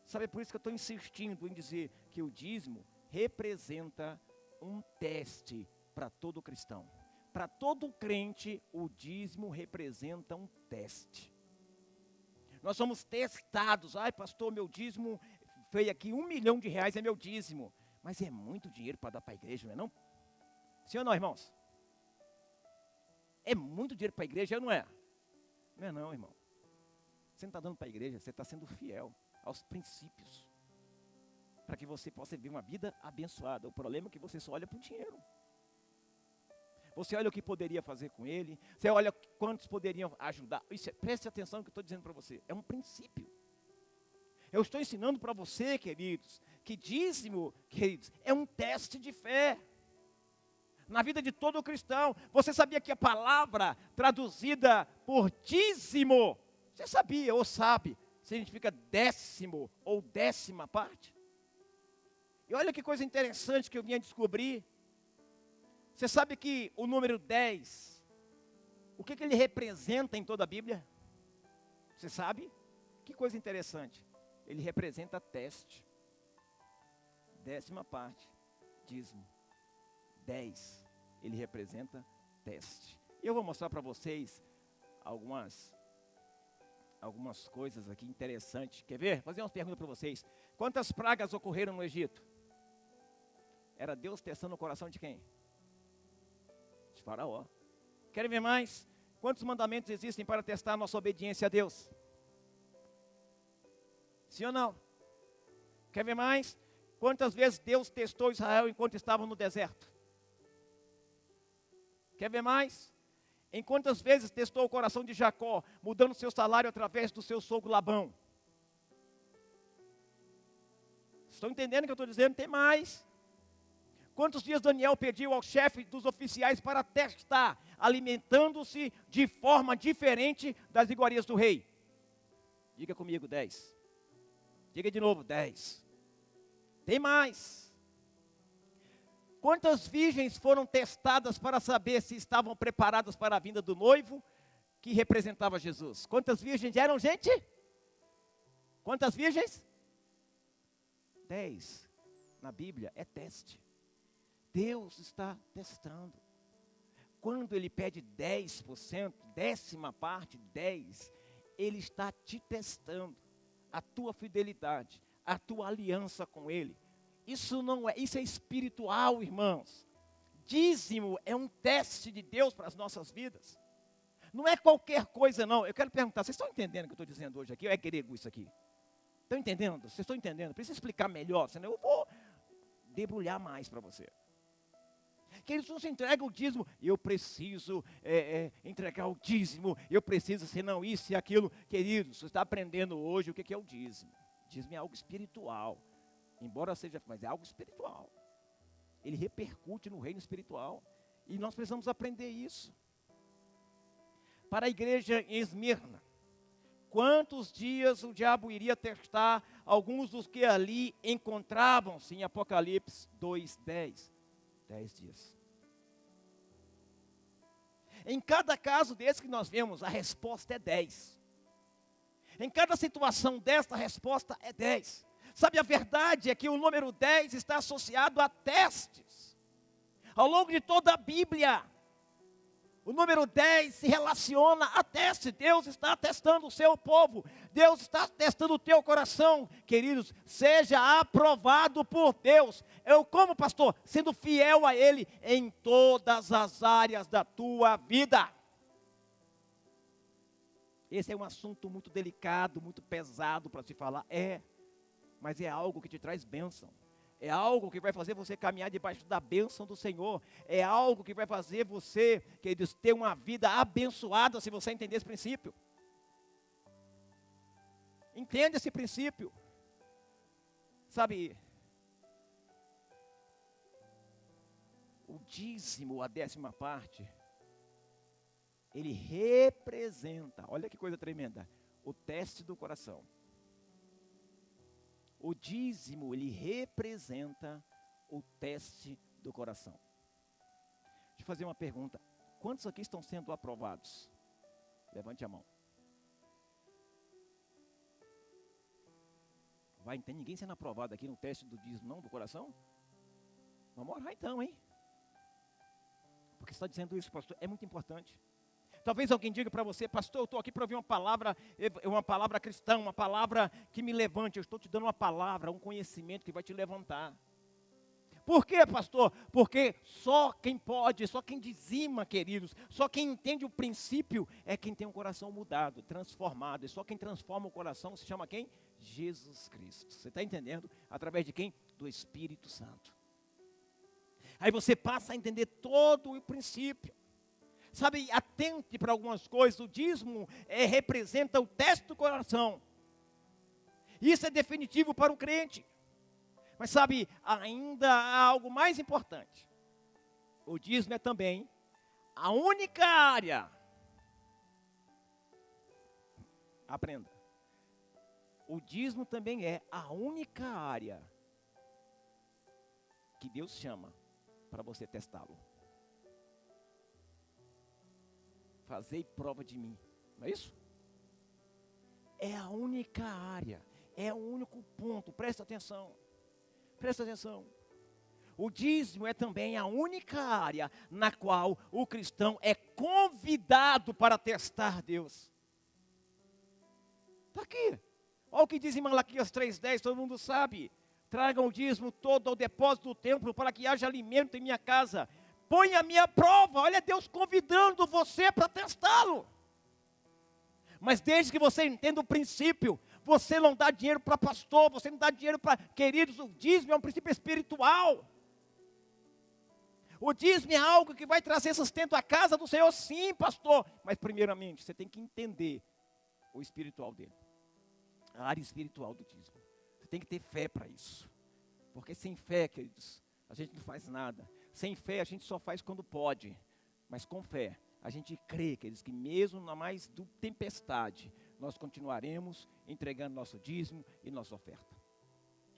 Sabe, é por isso que eu estou insistindo em dizer que o dízimo representa um teste para todo cristão. Para todo crente, o dízimo representa um teste. Nós somos testados. Ai, pastor, meu dízimo veio aqui, R$1 milhão é meu dízimo. Mas é muito dinheiro para dar para a igreja, não é não? Sim ou não, irmãos? É muito dinheiro para a igreja, não é? Não é não, irmão. Você não está dando para a igreja, você está sendo fiel aos princípios. Para que você possa viver uma vida abençoada. O problema é que você só olha para o dinheiro. Você olha o que poderia fazer com ele. Você olha quantos poderiam ajudar. Preste atenção no que eu estou dizendo para você. É um princípio. Eu estou ensinando para você, queridos, que dízimo, queridos, é um teste de fé. Na vida de todo cristão. Você sabia que a palavra traduzida por dízimo, você sabia ou sabe, significa décimo ou décima parte? E olha que coisa interessante que eu vinha descobrir. Você sabe que o número 10, o que ele representa em toda a Bíblia? Você sabe? Que coisa interessante. Ele representa teste. Décima parte, dízimo. 10, ele representa teste. Eu vou mostrar para vocês algumas coisas aqui interessantes. Quer ver? Vou fazer umas perguntas para vocês. Quantas pragas ocorreram no Egito? Era Deus testando o coração de quem? De Faraó. Querem ver mais? Quantos mandamentos existem para testar a nossa obediência a Deus? Sim ou não? Quer ver mais? Quantas vezes Deus testou Israel enquanto estavam no deserto? Quer ver mais? Em quantas vezes testou o coração de Jacó, mudando seu salário através do seu sogro Labão? Estão entendendo o que eu estou dizendo? Tem mais. Quantos dias Daniel pediu ao chefe dos oficiais para testar, alimentando-se de forma diferente das iguarias do rei? Diga comigo, 10. Diga de novo, 10. Tem mais. Quantas virgens foram testadas para saber se estavam preparadas para a vinda do noivo que representava Jesus? Quantas virgens eram, gente? Quantas virgens? 10. Na Bíblia é teste. Deus está testando. Quando Ele pede 10%, décima parte, 10%, Ele está te testando. A tua fidelidade, a tua aliança com Ele. Isso é espiritual, irmãos. Dízimo é um teste de Deus para as nossas vidas. Não é qualquer coisa, não. Eu quero perguntar, vocês estão entendendo o que eu estou dizendo hoje aqui? Ou é grego isso aqui? Estão entendendo? Vocês estão entendendo? Preciso explicar melhor, senão eu vou debulhar mais para você. Que eles não se entregam o dízimo, eu preciso entregar o dízimo, eu preciso senão isso e aquilo. Queridos, você está aprendendo hoje o que é o dízimo. Dízimo é algo espiritual, embora seja, mas é algo espiritual. Ele repercute no reino espiritual, e nós precisamos aprender isso. Para a igreja em Esmirna, quantos dias o diabo iria testar alguns dos que ali encontravam-se em Apocalipse 2:10? 10 dias. Em cada caso desse que nós vemos, a resposta é 10. Em cada situação desta, a resposta é 10. Sabe, a verdade é que o número 10 está associado a testes. Ao longo de toda a Bíblia, o número 10 se relaciona a teste. Deus está testando o seu povo. Deus está testando o teu coração. Queridos, seja aprovado por Deus. Eu, como pastor, sendo fiel a Ele em todas as áreas da tua vida. Esse é um assunto muito delicado, muito pesado para se falar. Mas é algo que te traz bênção. É algo que vai fazer você caminhar debaixo da bênção do Senhor. É algo que vai fazer você, queridos, ter uma vida abençoada, se você entender esse princípio. Entenda esse princípio. Sabe, o dízimo, a décima parte, ele representa, olha que coisa tremenda, o teste do coração. O dízimo, ele representa o teste do coração. Deixa eu fazer uma pergunta. Quantos aqui estão sendo aprovados? Levante a mão. Não tem ninguém sendo aprovado aqui no teste do dízimo, não, do coração? Vamos orar então, hein? Porque você está dizendo isso, pastor, é muito importante. Talvez alguém diga para você, pastor, eu estou aqui para ouvir uma palavra cristã, uma palavra que me levante. Eu estou te dando uma palavra, um conhecimento que vai te levantar. Por quê, pastor? Porque só quem pode, só quem dizima, queridos, só quem entende o princípio é quem tem um coração mudado, transformado. E só quem transforma o coração se chama quem? Jesus Cristo. Você está entendendo? Através de quem? Do Espírito Santo. Aí você passa a entender todo o princípio. Sabe, atente para algumas coisas. O dízimo representa o teste do coração. Isso é definitivo para um crente. Mas sabe, ainda há algo mais importante. O dízimo é também a única área. Aprenda. O dízimo também é a única área que Deus chama para você testá-lo. Fazei prova de mim, não é isso? É a única área, é o único ponto, presta atenção, presta atenção. O dízimo é também a única área na qual o cristão é convidado para testar Deus. Está aqui, olha o que diz em Malaquias 3:10, todo mundo sabe. Tragam o dízimo todo ao depósito do templo para que haja alimento em minha casa. Põe a minha prova, olha Deus convidando você para testá-lo. Mas desde que você entenda o princípio, você não dá dinheiro para pastor, você não dá dinheiro para, queridos, o dízimo é um princípio espiritual. O dízimo é algo que vai trazer sustento à casa do Senhor, sim, pastor. Mas primeiramente, você tem que entender o espiritual dele. A área espiritual do dízimo. Você tem que ter fé para isso. Porque sem fé, queridos, a gente não faz nada. Sem fé a gente só faz quando pode. Mas com fé, a gente crê, queridos, que mesmo na mais tempestade, nós continuaremos entregando nosso dízimo e nossa oferta.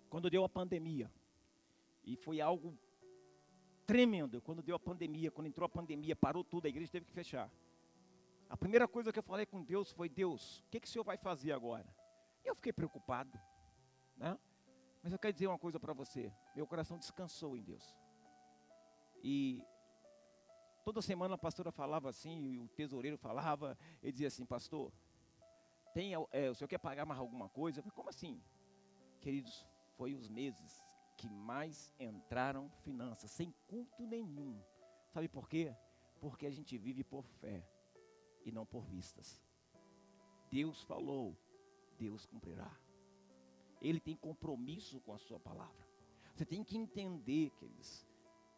Quando deu a pandemia, e foi algo tremendo, quando deu a pandemia, quando entrou a pandemia, parou tudo, a igreja teve que fechar. A primeira coisa que eu falei com Deus foi: Deus, o que o Senhor vai fazer agora? E eu fiquei preocupado, né? Mas eu quero dizer uma coisa para você, meu coração descansou em Deus. E toda semana a pastora falava assim, e o tesoureiro falava, ele dizia assim: pastor, o senhor quer pagar mais alguma coisa? Eu falei: como assim? Queridos, foi os meses que mais entraram finanças, sem culto nenhum. Sabe por quê? Porque a gente vive por fé e não por vistas. Deus falou, Deus cumprirá. Ele tem compromisso com a sua palavra. Você tem que entender, queridos,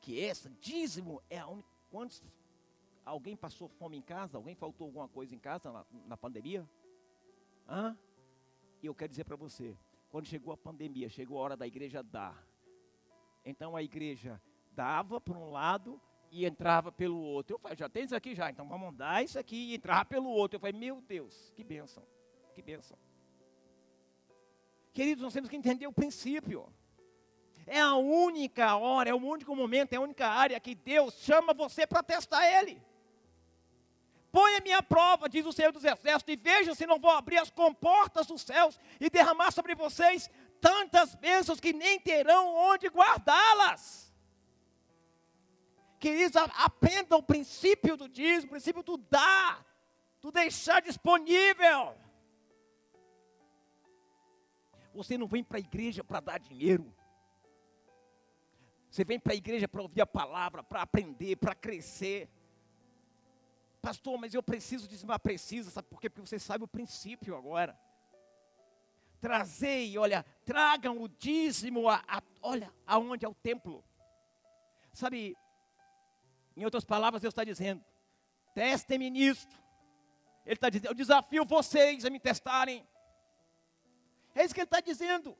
que dízimo é a única. Quando alguém passou fome em casa, alguém faltou alguma coisa em casa na pandemia? E eu quero dizer para você, quando chegou a pandemia, chegou a hora da igreja dar. Então a igreja dava por um lado e entrava pelo outro. Eu falei: já tem isso aqui já, então vamos dar isso aqui e entrar pelo outro. Eu falei: meu Deus, que bênção, que bênção. Queridos, nós temos que entender o princípio. É a única hora, é o único momento, é a única área que Deus chama você para testar Ele. Ponha-me à prova, diz o Senhor dos Exércitos, e veja se não vou abrir as comportas dos céus e derramar sobre vocês tantas bênçãos que nem terão onde guardá-las. Queridos, aprenda o princípio do dízimo, o princípio do dar, do deixar disponível. Você não vem para a igreja para dar dinheiro. Você vem para a igreja para ouvir a palavra, para aprender, para crescer. Pastor, mas eu preciso dizimar. Precisa, sabe por quê? Porque você sabe o princípio agora. Trazei, olha, tragam o dízimo, olha, aonde é o templo. Sabe, em outras palavras, Deus está dizendo: testem-me nisto. Ele está dizendo: eu desafio vocês a me testarem. É isso que ele está dizendo.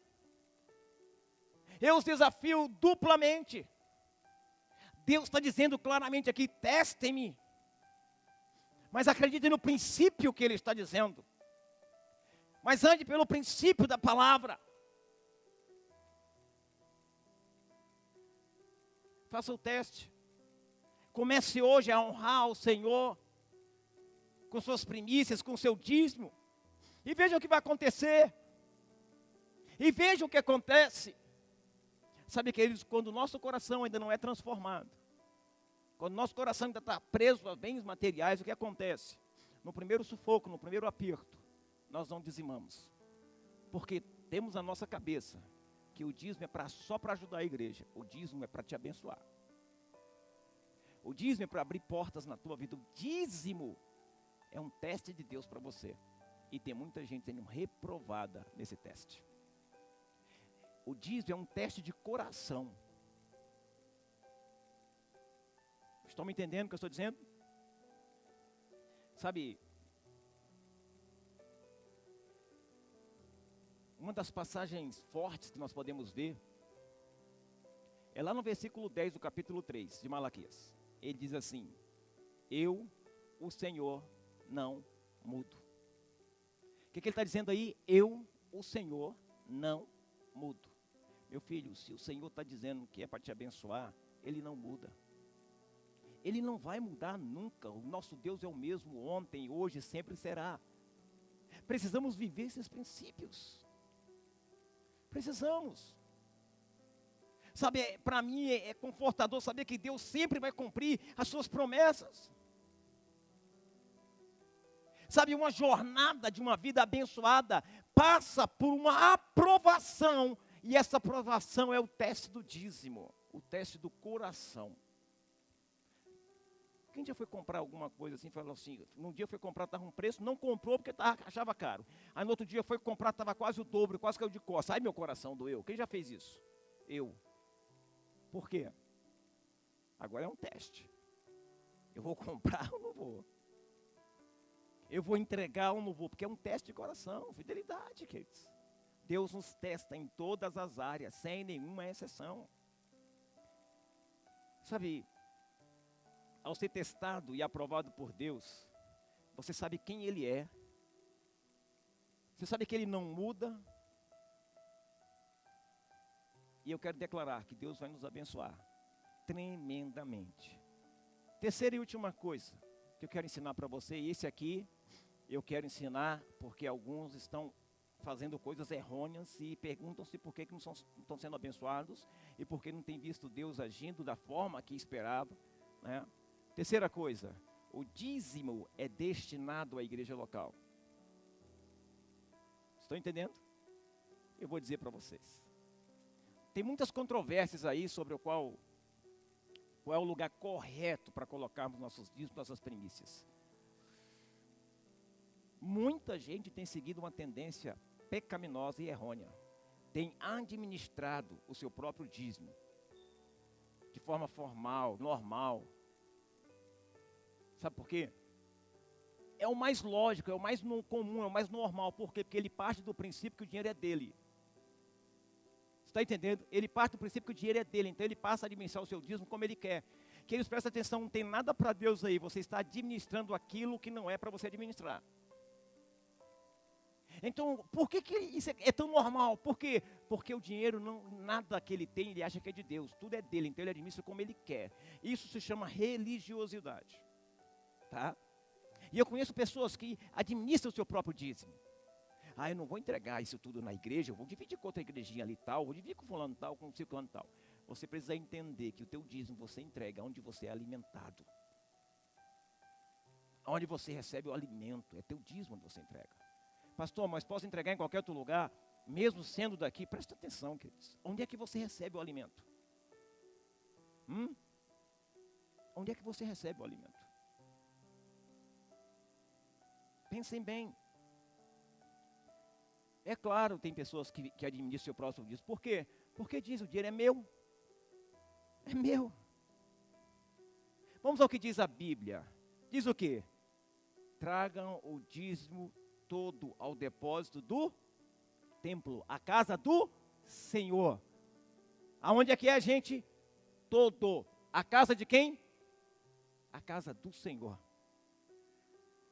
Eu os desafio duplamente. Deus está dizendo claramente aqui: testem-me. Mas acreditem no princípio que Ele está dizendo. Mas ande pelo princípio da palavra. Faça o teste. Comece hoje a honrar o Senhor com suas primícias, com seu dízimo. E veja o que vai acontecer. E veja o que acontece. Sabe, queridos, quando o nosso coração ainda não é transformado, quando o nosso coração ainda está preso a bens materiais, o que acontece? No primeiro sufoco, no primeiro aperto, nós não dizimamos. Porque temos na nossa cabeça que o dízimo é só para ajudar a igreja. O dízimo é para te abençoar. O dízimo é para abrir portas na tua vida. O dízimo é um teste de Deus para você. E tem muita gente sendo reprovada nesse teste. O dízimo é um teste de coração. Estão me entendendo o que eu estou dizendo? Sabe, uma das passagens fortes que nós podemos ver é lá no versículo 10 do capítulo 3 de Malaquias. Ele diz assim: eu, o Senhor, não mudo. O que ele está dizendo aí? Eu, o Senhor, não mudo. Meu filho, se o Senhor está dizendo que é para te abençoar, Ele não muda. Ele não vai mudar nunca. O nosso Deus é o mesmo ontem, hoje, sempre será. Precisamos viver esses princípios. Precisamos. Sabe, para mim é confortador saber que Deus sempre vai cumprir as suas promessas. Sabe, uma jornada de uma vida abençoada passa por uma aprovação. E essa aprovação é o teste do dízimo, o teste do coração. Quem já foi comprar alguma coisa assim, falou assim, num dia foi comprar, estava um preço, não comprou porque achava caro. Aí no outro dia foi comprar, estava quase o dobro, quase caiu de costas. Ai, meu coração doeu. Quem já fez isso? Eu. Por quê? Agora é um teste. Eu vou comprar ou não vou? Eu vou entregar ou não vou? Porque é um teste de coração, fidelidade, queridos. Deus nos testa em todas as áreas, sem nenhuma exceção. Sabe, ao ser testado e aprovado por Deus, você sabe quem Ele é. Você sabe que Ele não muda. E eu quero declarar que Deus vai nos abençoar tremendamente. Terceira e última coisa que eu quero ensinar para você, e esse aqui eu quero ensinar porque alguns estão fazendo coisas errôneas e perguntam-se por que não estão sendo abençoados e por que não têm visto Deus agindo da forma que esperava, né? Terceira coisa, o dízimo é destinado à igreja local. Estão entendendo? Eu vou dizer para vocês. Tem muitas controvérsias aí sobre qual é o lugar correto para colocarmos nossos dízimos, nossas primícias. Muita gente tem seguido uma tendência pecaminosa e errônea. Tem administrado o seu próprio dízimo de forma formal, normal. Sabe por quê? É o mais lógico, é o mais comum, é o mais normal. Por quê? Porque ele parte do princípio que o dinheiro é dele. Você está entendendo? Ele parte do princípio que o dinheiro é dele, então ele passa a administrar o seu dízimo como ele quer. Queridos, presta atenção, não tem nada para Deus aí, você está administrando aquilo que não é para você administrar. Então, por que isso é tão normal? Por quê? Porque o dinheiro, nada que ele tem, ele acha que é de Deus, tudo é dele, então ele administra como ele quer. Isso se chama religiosidade, tá? E eu conheço pessoas que administram o seu próprio dízimo. Eu não vou entregar isso tudo na igreja, eu vou dividir com outra igrejinha ali tal, vou dividir com fulano tal, com ciclano tal. Você precisa entender que o teu dízimo você entrega onde você é alimentado. Onde você recebe o alimento, é teu dízimo onde você entrega. Pastor, mas posso entregar em qualquer outro lugar, mesmo sendo daqui? Presta atenção, queridos. Onde é que você recebe o alimento? Onde é que você recebe o alimento? Pensem bem. É claro, tem pessoas que administram o seu próprio dízimo. Por quê? Porque diz, o dinheiro é meu. É meu. Vamos ao que diz a Bíblia. Diz o quê? Tragam o dízimo todo ao depósito do templo, a casa do Senhor. Aonde é que é, gente? Todo. A casa de quem? A casa do Senhor.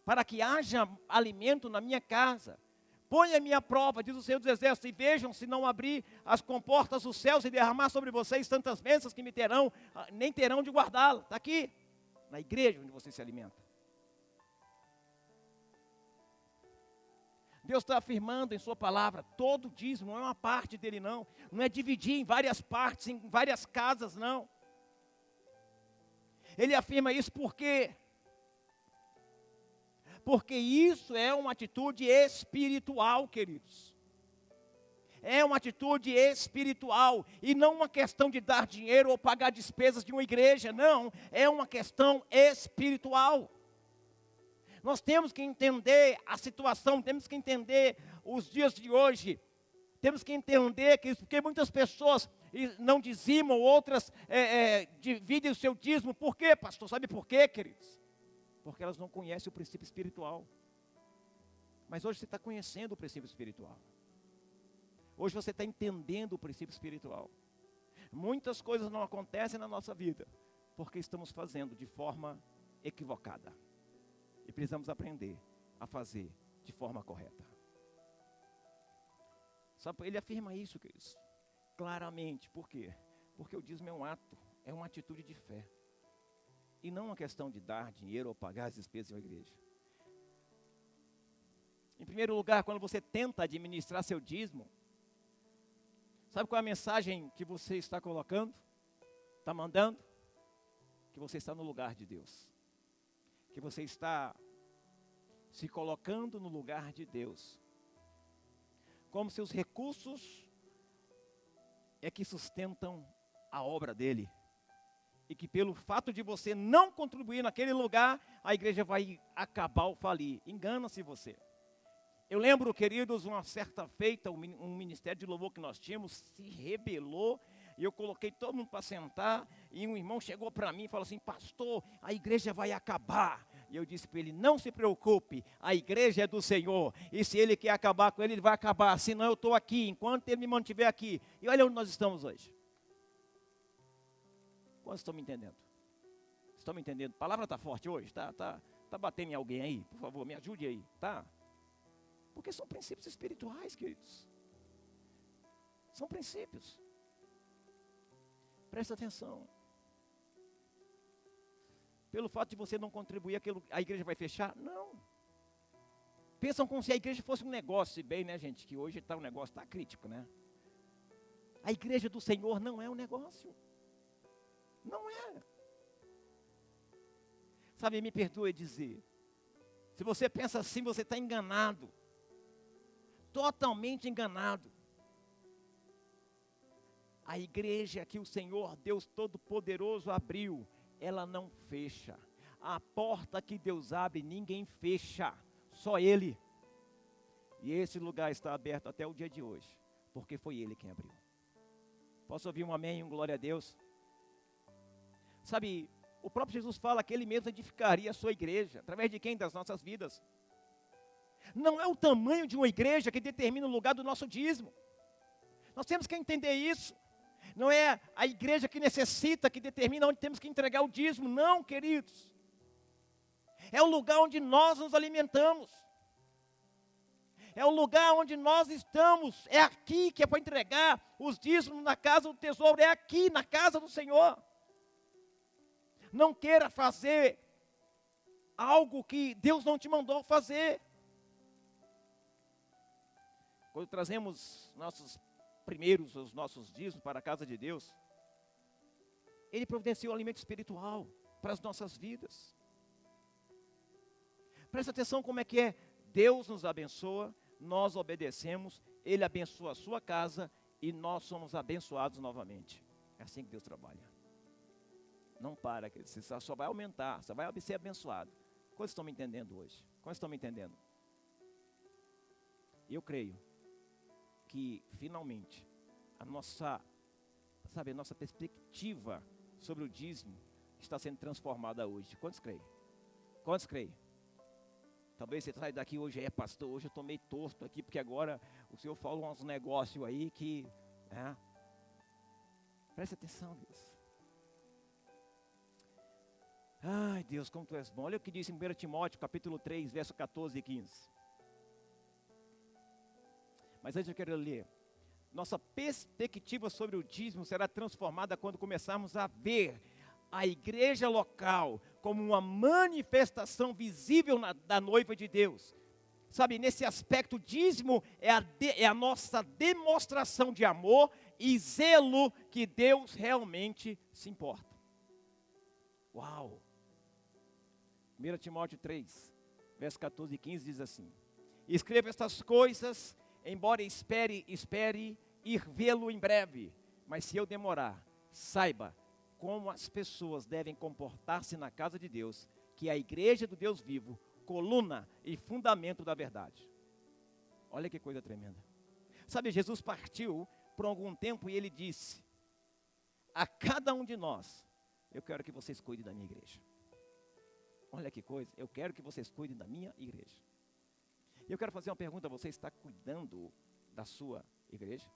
Para que haja alimento na minha casa. Ponha a minha prova, diz o Senhor dos Exércitos, e vejam se não abrir as comportas dos céus e derramar sobre vocês tantas bênçãos que nem terão de guardá-la. Está aqui, na igreja onde você se alimenta. Deus está afirmando em sua palavra, todo dízimo, não é uma parte dele não. Não é dividir em várias partes, em várias casas, não. Ele afirma isso porque isso é uma atitude espiritual, queridos. É uma atitude espiritual e não uma questão de dar dinheiro ou pagar despesas de uma igreja, não. É uma questão espiritual. Nós temos que entender a situação, temos que entender os dias de hoje. Temos que entender que porque muitas pessoas não dizimam, outras dividem o seu dízimo. Por quê, pastor? Sabe por quê, queridos? Porque elas não conhecem o princípio espiritual. Mas hoje você está conhecendo o princípio espiritual. Hoje você está entendendo o princípio espiritual. Muitas coisas não acontecem na nossa vida, porque estamos fazendo de forma equivocada. E precisamos aprender a fazer de forma correta. Sabe, ele afirma isso, queridos, claramente. Por quê? Porque o dízimo é um ato, é uma atitude de fé. E não uma questão de dar dinheiro ou pagar as despesas de uma igreja. Em primeiro lugar, quando você tenta administrar seu dízimo, sabe qual é a mensagem que você está colocando? Está mandando? Que você está no lugar de Deus. Que você está se colocando no lugar de Deus. Como se os recursos é que sustentam a obra dele. E que pelo fato de você não contribuir naquele lugar, a igreja vai acabar ou falir. Engana-se você. Eu lembro, queridos, uma certa feita, um ministério de louvor que nós tínhamos, se rebelou, e eu coloquei todo mundo para sentar, e um irmão chegou para mim e falou assim, pastor, a igreja vai acabar, E eu disse para ele, não se preocupe, a igreja é do Senhor. E se ele quer acabar com ele vai acabar. Senão eu estou aqui, enquanto ele me mantiver aqui. E olha onde nós estamos hoje. Quantos estão me entendendo? Estão me entendendo? A palavra está forte hoje? Tá batendo em alguém aí? Por favor, me ajude aí, tá? Porque são princípios espirituais, queridos. São princípios. Presta atenção. Pelo fato de você não contribuir, a igreja vai fechar? Não. Pensam como se a igreja fosse um negócio, se bem, né, gente? Que hoje o negócio está crítico, né? A igreja do Senhor não é um negócio. Não é. Sabe, me perdoe dizer. Se você pensa assim, você está enganado. Totalmente enganado. A igreja que o Senhor, Deus Todo-Poderoso, abriu, ela não fecha. A porta que Deus abre, ninguém fecha. Só Ele. E esse lugar está aberto até o dia de hoje. Porque foi Ele quem abriu. Posso ouvir um amém, um glória a Deus? Sabe, o próprio Jesus fala que Ele mesmo edificaria a sua igreja. Através de quem? Das nossas vidas. Não é o tamanho de uma igreja que determina o lugar do nosso dízimo. Nós temos que entender isso. Não é a igreja que necessita, que determina onde temos que entregar o dízimo. Não, queridos. É o lugar onde nós nos alimentamos. É o lugar onde nós estamos. É aqui que é para entregar os dízimos na casa do tesouro. É aqui, na casa do Senhor. Não queira fazer algo que Deus não te mandou fazer. Quando trazemos os nossos dízimos para a casa de Deus, Ele providenciou um alimento espiritual para as nossas vidas. Presta atenção como é que é. Deus nos abençoa, nós obedecemos, Ele abençoa a sua casa e nós somos abençoados novamente. É assim que Deus trabalha. Não para, você só vai aumentar, só vai ser abençoado. Quantos estão me entendendo hoje? Quantos estão me entendendo? Eu creio que finalmente a nossa perspectiva sobre o dízimo está sendo transformada hoje. Quantos creem? Quantos creem? Talvez você saia daqui hoje, pastor, hoje eu estou meio torto aqui, porque agora o senhor fala uns negócios aí que... Presta atenção, Deus. Ai, Deus, como tu és bom. Olha o que diz em 1 Timóteo, capítulo 3, verso 14 e 15. Mas antes eu quero ler. Nossa perspectiva sobre o dízimo será transformada quando começarmos a ver a igreja local como uma manifestação visível da noiva de Deus. Sabe, nesse aspecto, o dízimo é a nossa demonstração de amor e zelo que Deus realmente se importa. Uau! 1 Timóteo 3, verso 14 e 15 diz assim: escreva estas coisas, embora espere ir vê-lo em breve, mas se eu demorar, saiba como as pessoas devem comportar-se na casa de Deus, que é a igreja do Deus vivo, coluna e fundamento da verdade. Olha que coisa tremenda. Sabe, Jesus partiu por algum tempo e Ele disse: a cada um de nós, eu quero que vocês cuidem da minha igreja. Olha que coisa, eu quero que vocês cuidem da minha igreja. E eu quero fazer uma pergunta: você está cuidando da sua igreja?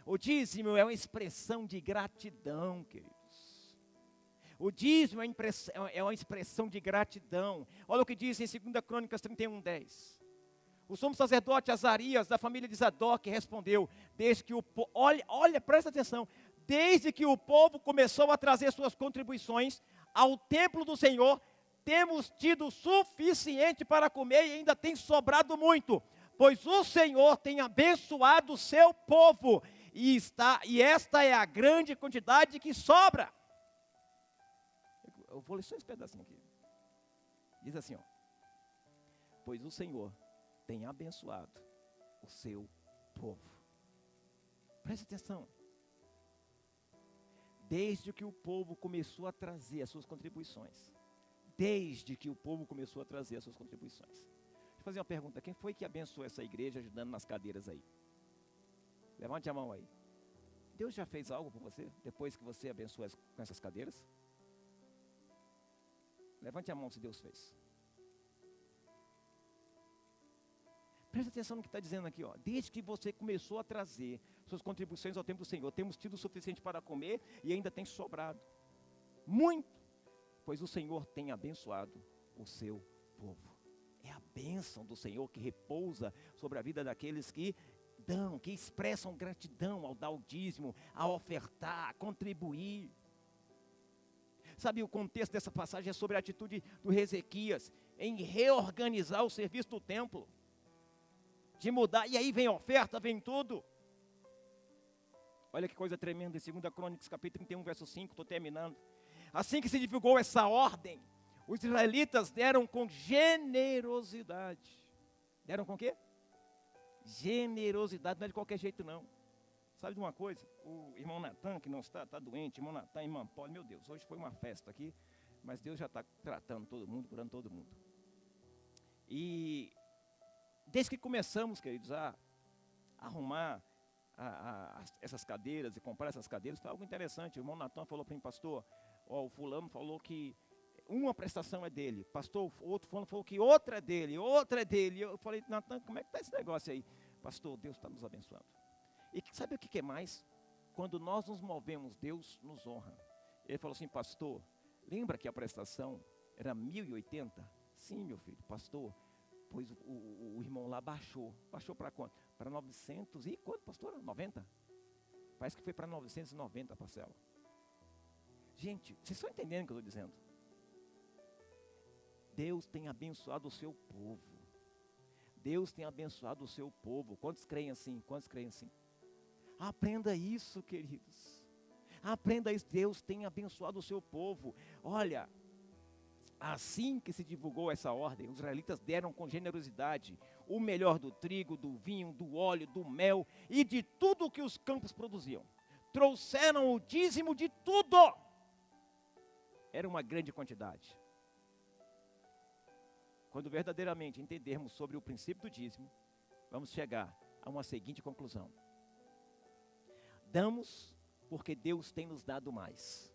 O dízimo é uma expressão de gratidão, queridos. O dízimo é uma expressão de gratidão. Olha o que diz em 2 Crônicas 31:10. O sumo sacerdote Azarias, da família de Zadok, respondeu: desde que presta atenção, desde que o povo começou a trazer suas contribuições ao templo do Senhor, temos tido suficiente para comer e ainda tem sobrado muito, pois o Senhor tem abençoado o seu povo, e esta é a grande quantidade que sobra. Eu vou ler só esse pedacinho aqui. Diz assim, pois o Senhor tem abençoado o seu povo. Preste atenção. Desde que o povo começou a trazer as suas contribuições. Desde que o povo começou a trazer as suas contribuições. Deixa eu fazer uma pergunta. Quem foi que abençoou essa igreja ajudando nas cadeiras aí? Levante a mão aí. Deus já fez algo por você depois que você abençoou com essas cadeiras? Levante a mão se Deus fez. Presta atenção no que está dizendo aqui, ó. Desde que você começou a trazer suas contribuições ao templo do Senhor, temos tido o suficiente para comer e ainda tem sobrado. Muito, pois o Senhor tem abençoado o seu povo. É a bênção do Senhor que repousa sobre a vida daqueles que dão, que expressam gratidão ao dar o dízimo, a ofertar, a contribuir. Sabe, o contexto dessa passagem é sobre a atitude do Ezequias em reorganizar o serviço do templo, de mudar, e aí vem oferta, vem tudo. Olha que coisa tremenda, em 2 Crônicas, capítulo 31, verso 5, estou terminando. Assim que se divulgou essa ordem, os israelitas deram com generosidade. Deram com quê? Generosidade, não é de qualquer jeito não. Sabe de uma coisa? O irmão Natan, que não está doente, irmão Natan, irmã Paula, meu Deus, hoje foi uma festa aqui, mas Deus já está tratando todo mundo, curando todo mundo. E desde que começamos, queridos, a arrumar essas cadeiras e comprar essas cadeiras, foi algo interessante. O irmão Natan falou para mim, pastor, ó, o fulano falou que uma prestação é dele, pastor, o outro fulano falou que outra é dele. Eu falei, Natan, como é que está esse negócio aí? Pastor, Deus está nos abençoando. E sabe o que é mais? Quando nós nos movemos, Deus nos honra. Ele falou assim, pastor, lembra que a prestação era 1.080? Sim, meu filho, pastor, pois o irmão lá baixou para quanto? Para 900 e quanto, pastor? 90? Parece que foi para 990 a parcela. Gente, vocês estão entendendo o que eu estou dizendo? Deus tem abençoado o seu povo. Deus tem abençoado o seu povo. Quantos creem assim? Quantos creem assim? Aprenda isso, queridos. Aprenda isso. Deus tem abençoado o seu povo. Olha, assim que se divulgou essa ordem, os israelitas deram com generosidade o melhor do trigo, do vinho, do óleo, do mel e de tudo que os campos produziam. Trouxeram o dízimo de tudo. Era uma grande quantidade. Quando verdadeiramente entendermos sobre o princípio do dízimo, vamos chegar a uma seguinte conclusão. Damos porque Deus tem nos dado mais.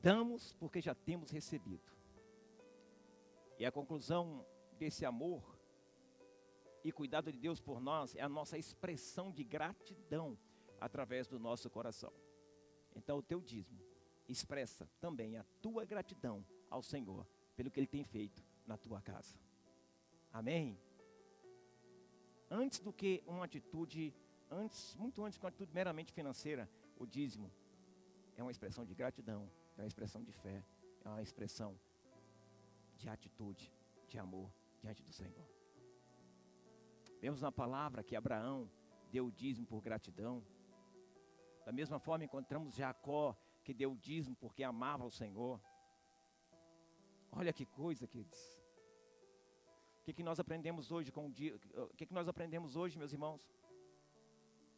Damos porque já temos recebido. E a conclusão desse amor e cuidado de Deus por nós é a nossa expressão de gratidão através do nosso coração. Então o teu dízimo expressa também a tua gratidão ao Senhor pelo que Ele tem feito na tua casa. Amém? Antes do que uma atitude, muito antes que uma atitude meramente financeira, o dízimo é uma expressão de gratidão, é uma expressão de fé, é uma expressão de atitude, de amor diante do Senhor. Vemos na palavra que Abraão deu o dízimo por gratidão. Da mesma forma encontramos Jacó, que deu o dízimo porque amava o Senhor. Olha que coisa, queridos. O que nós aprendemos hoje com o dízimo? O que nós aprendemos hoje, meus irmãos?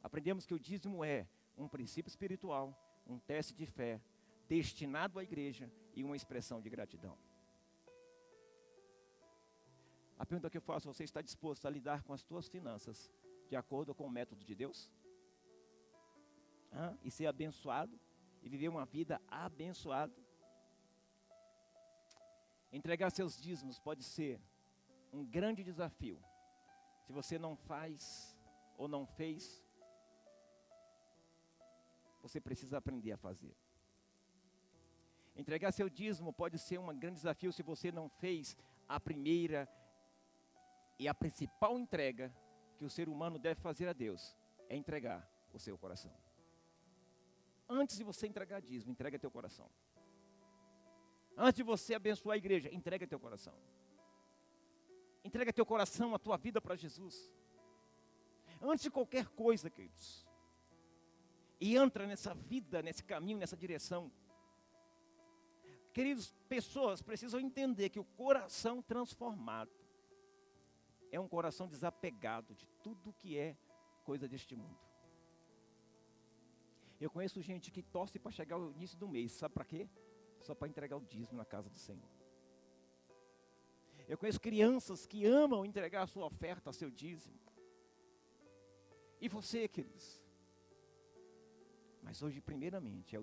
Aprendemos que o dízimo é um princípio espiritual, um teste de fé, destinado à igreja e uma expressão de gratidão. A pergunta que eu faço, você está disposto a lidar com as suas finanças de acordo com o método de Deus? E ser abençoado e viver uma vida abençoada? Entregar seus dízimos pode ser um grande desafio. Se você não faz ou não fez, você precisa aprender a fazer. Entregar seu dízimo pode ser um grande desafio se você não fez a primeira e a principal entrega que o ser humano deve fazer a Deus, é entregar o seu coração. Antes de você entregar dízimo, entrega teu coração. Antes de você abençoar a igreja, entrega teu coração. Entrega teu coração, a tua vida para Jesus. Antes de qualquer coisa, queridos. E entra nessa vida, nesse caminho, nessa direção. Queridos, pessoas precisam entender que o coração transformado é um coração desapegado de tudo que é coisa deste mundo. Eu conheço gente que torce para chegar ao início do mês, sabe para quê? Só para entregar o dízimo na casa do Senhor. Eu conheço crianças que amam entregar a sua oferta, seu dízimo. E você, queridos? Mas hoje, primeiramente, é